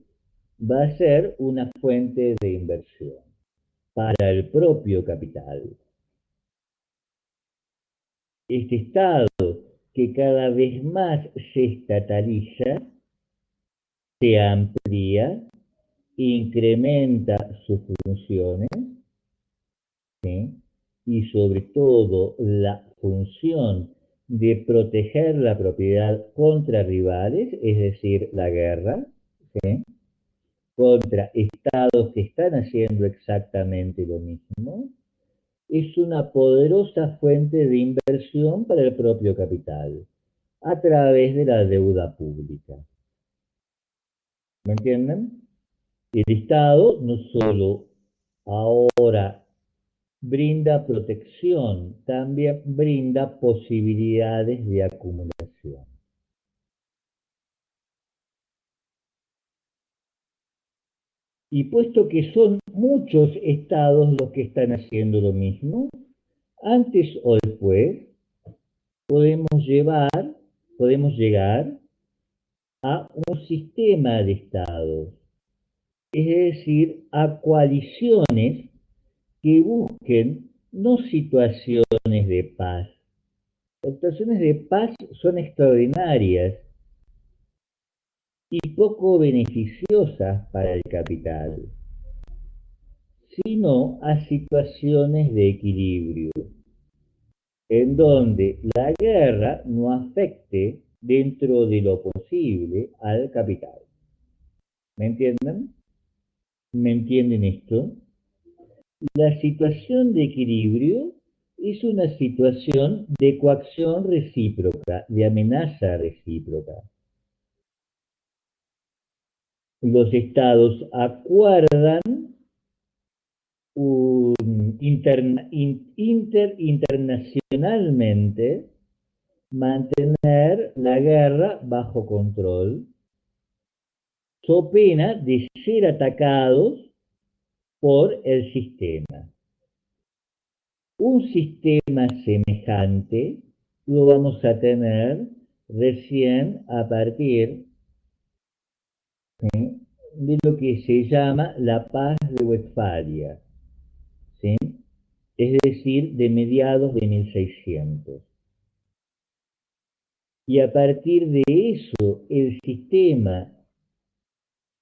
va a ser una fuente de inversión para el propio capital. Este Estado que cada vez más se estataliza, se amplía, incrementa sus funciones, ¿sí?, y sobre todo la función de proteger la propiedad contra rivales, es decir, la guerra, ¿sí?, contra estados que están haciendo exactamente lo mismo, es una poderosa fuente de inversión para el propio capital, a través de la deuda pública. ¿Me entienden? El Estado no solo ahora brinda protección, también brinda posibilidades de acumulación. Y puesto que son muchos estados los que están haciendo lo mismo, antes o después podemos llevar, podemos llegar a un sistema de estados, es decir, a coaliciones que busquen no situaciones situaciones de paz. Las situaciones de paz son extraordinarias y poco beneficiosas para el capital, sino a situaciones de equilibrio, en donde la guerra no afecte dentro de lo posible al capital. ¿Me entienden? ¿Me entienden esto? La situación de equilibrio es una situación de coacción recíproca, de amenaza recíproca. Los estados acuerdan internacionalmente mantener la guerra bajo control, so pena de ser atacados por el sistema. Un sistema semejante lo vamos a tener recién a partir de lo que se llama la Paz de Westfalia, ¿sí? Es decir, de mediados de 1600. Y a partir de eso, el sistema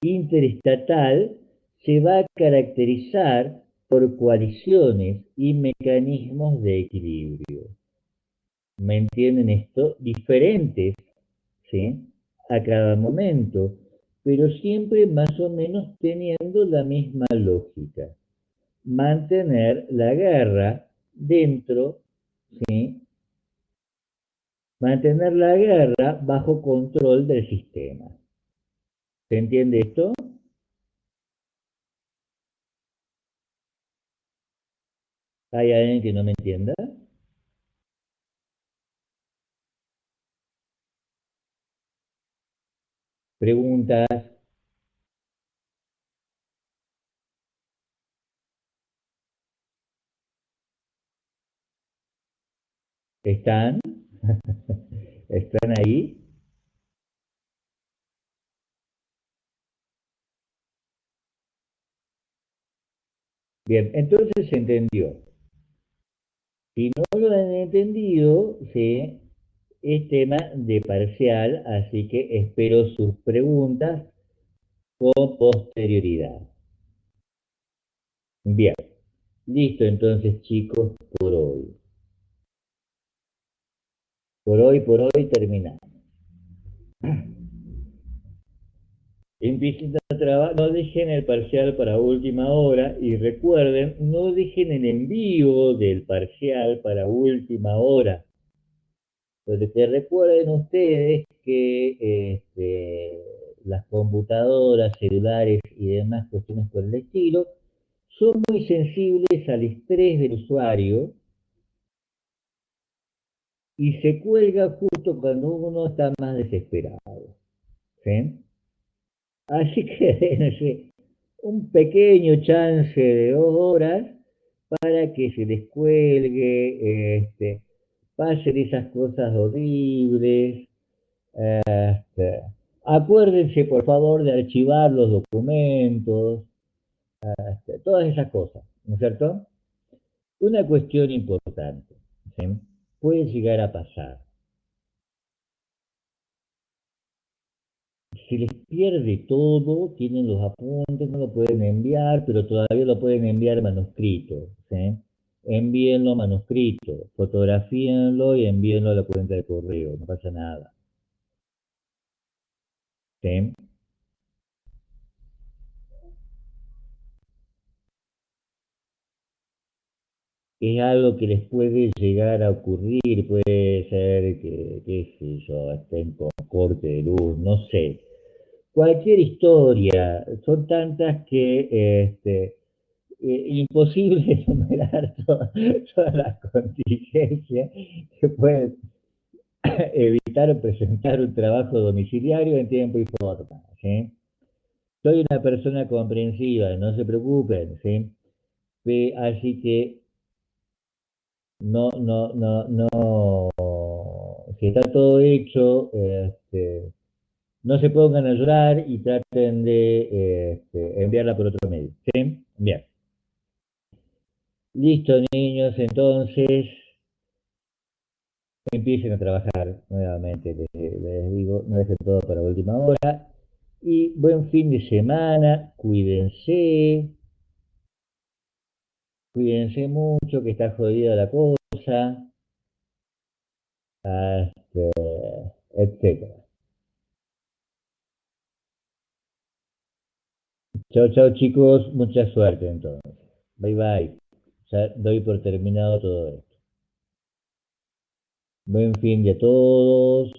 interestatal se va a caracterizar por coaliciones y mecanismos de equilibrio. ¿Me entienden esto? Diferentes, ¿sí? A cada momento, pero siempre más o menos teniendo la misma lógica. Mantener la guerra dentro, ¿sí? Mantener la guerra bajo control del sistema. ¿Se entiende esto? ¿Hay alguien que no me entienda? Preguntas, ¿están? ¿Están ahí? Bien, entonces se entendió. Si no lo han entendido, sí, es tema de parcial, así que espero sus preguntas con posterioridad. Bien, listo entonces chicos por hoy. Por hoy terminamos. Empiecen a trabajar, no dejen el parcial para última hora y recuerden, no dejen el envío del parcial para última hora. Porque recuerden ustedes que las computadoras, celulares y demás cuestiones por el estilo son muy sensibles al estrés del usuario y se cuelga justo cuando uno está más desesperado. ¿Sí? Así que dense un pequeño chance de 2 horas para que se descuelgue, pasen esas cosas horribles. Acuérdense, por favor, de archivar los documentos, todas esas cosas, ¿no es cierto? Una cuestión importante, ¿sí? Puede llegar a pasar. Si les pierde todo, tienen los apuntes, no lo pueden enviar, pero todavía lo pueden enviar manuscrito, ¿sí? Envíenlo manuscrito, fotografíenlo y envíenlo a la cuenta de correo, no pasa nada, ¿sí? Es algo que les puede llegar a ocurrir, puede ser que, qué sé yo, estén con corte de luz, no sé. Cualquier historia, son tantas que imposible enumerar todas las contingencias que pueden evitar presentar un trabajo domiciliario en tiempo y forma, ¿sí? Soy una persona comprensiva, no se preocupen, ¿sí? Así que no, no, no, no, si está todo hecho, no se pongan a llorar y traten de enviarla por otro medio. ¿Sí? Bien. Listo, niños, entonces, empiecen a trabajar nuevamente. Les digo, no dejen todo para última hora. Y buen fin de semana, cuídense mucho, que está jodida la cosa, este, etcétera. Chao, chao chicos, mucha suerte entonces. Bye bye. Ya doy por terminado todo esto. Buen fin de todos.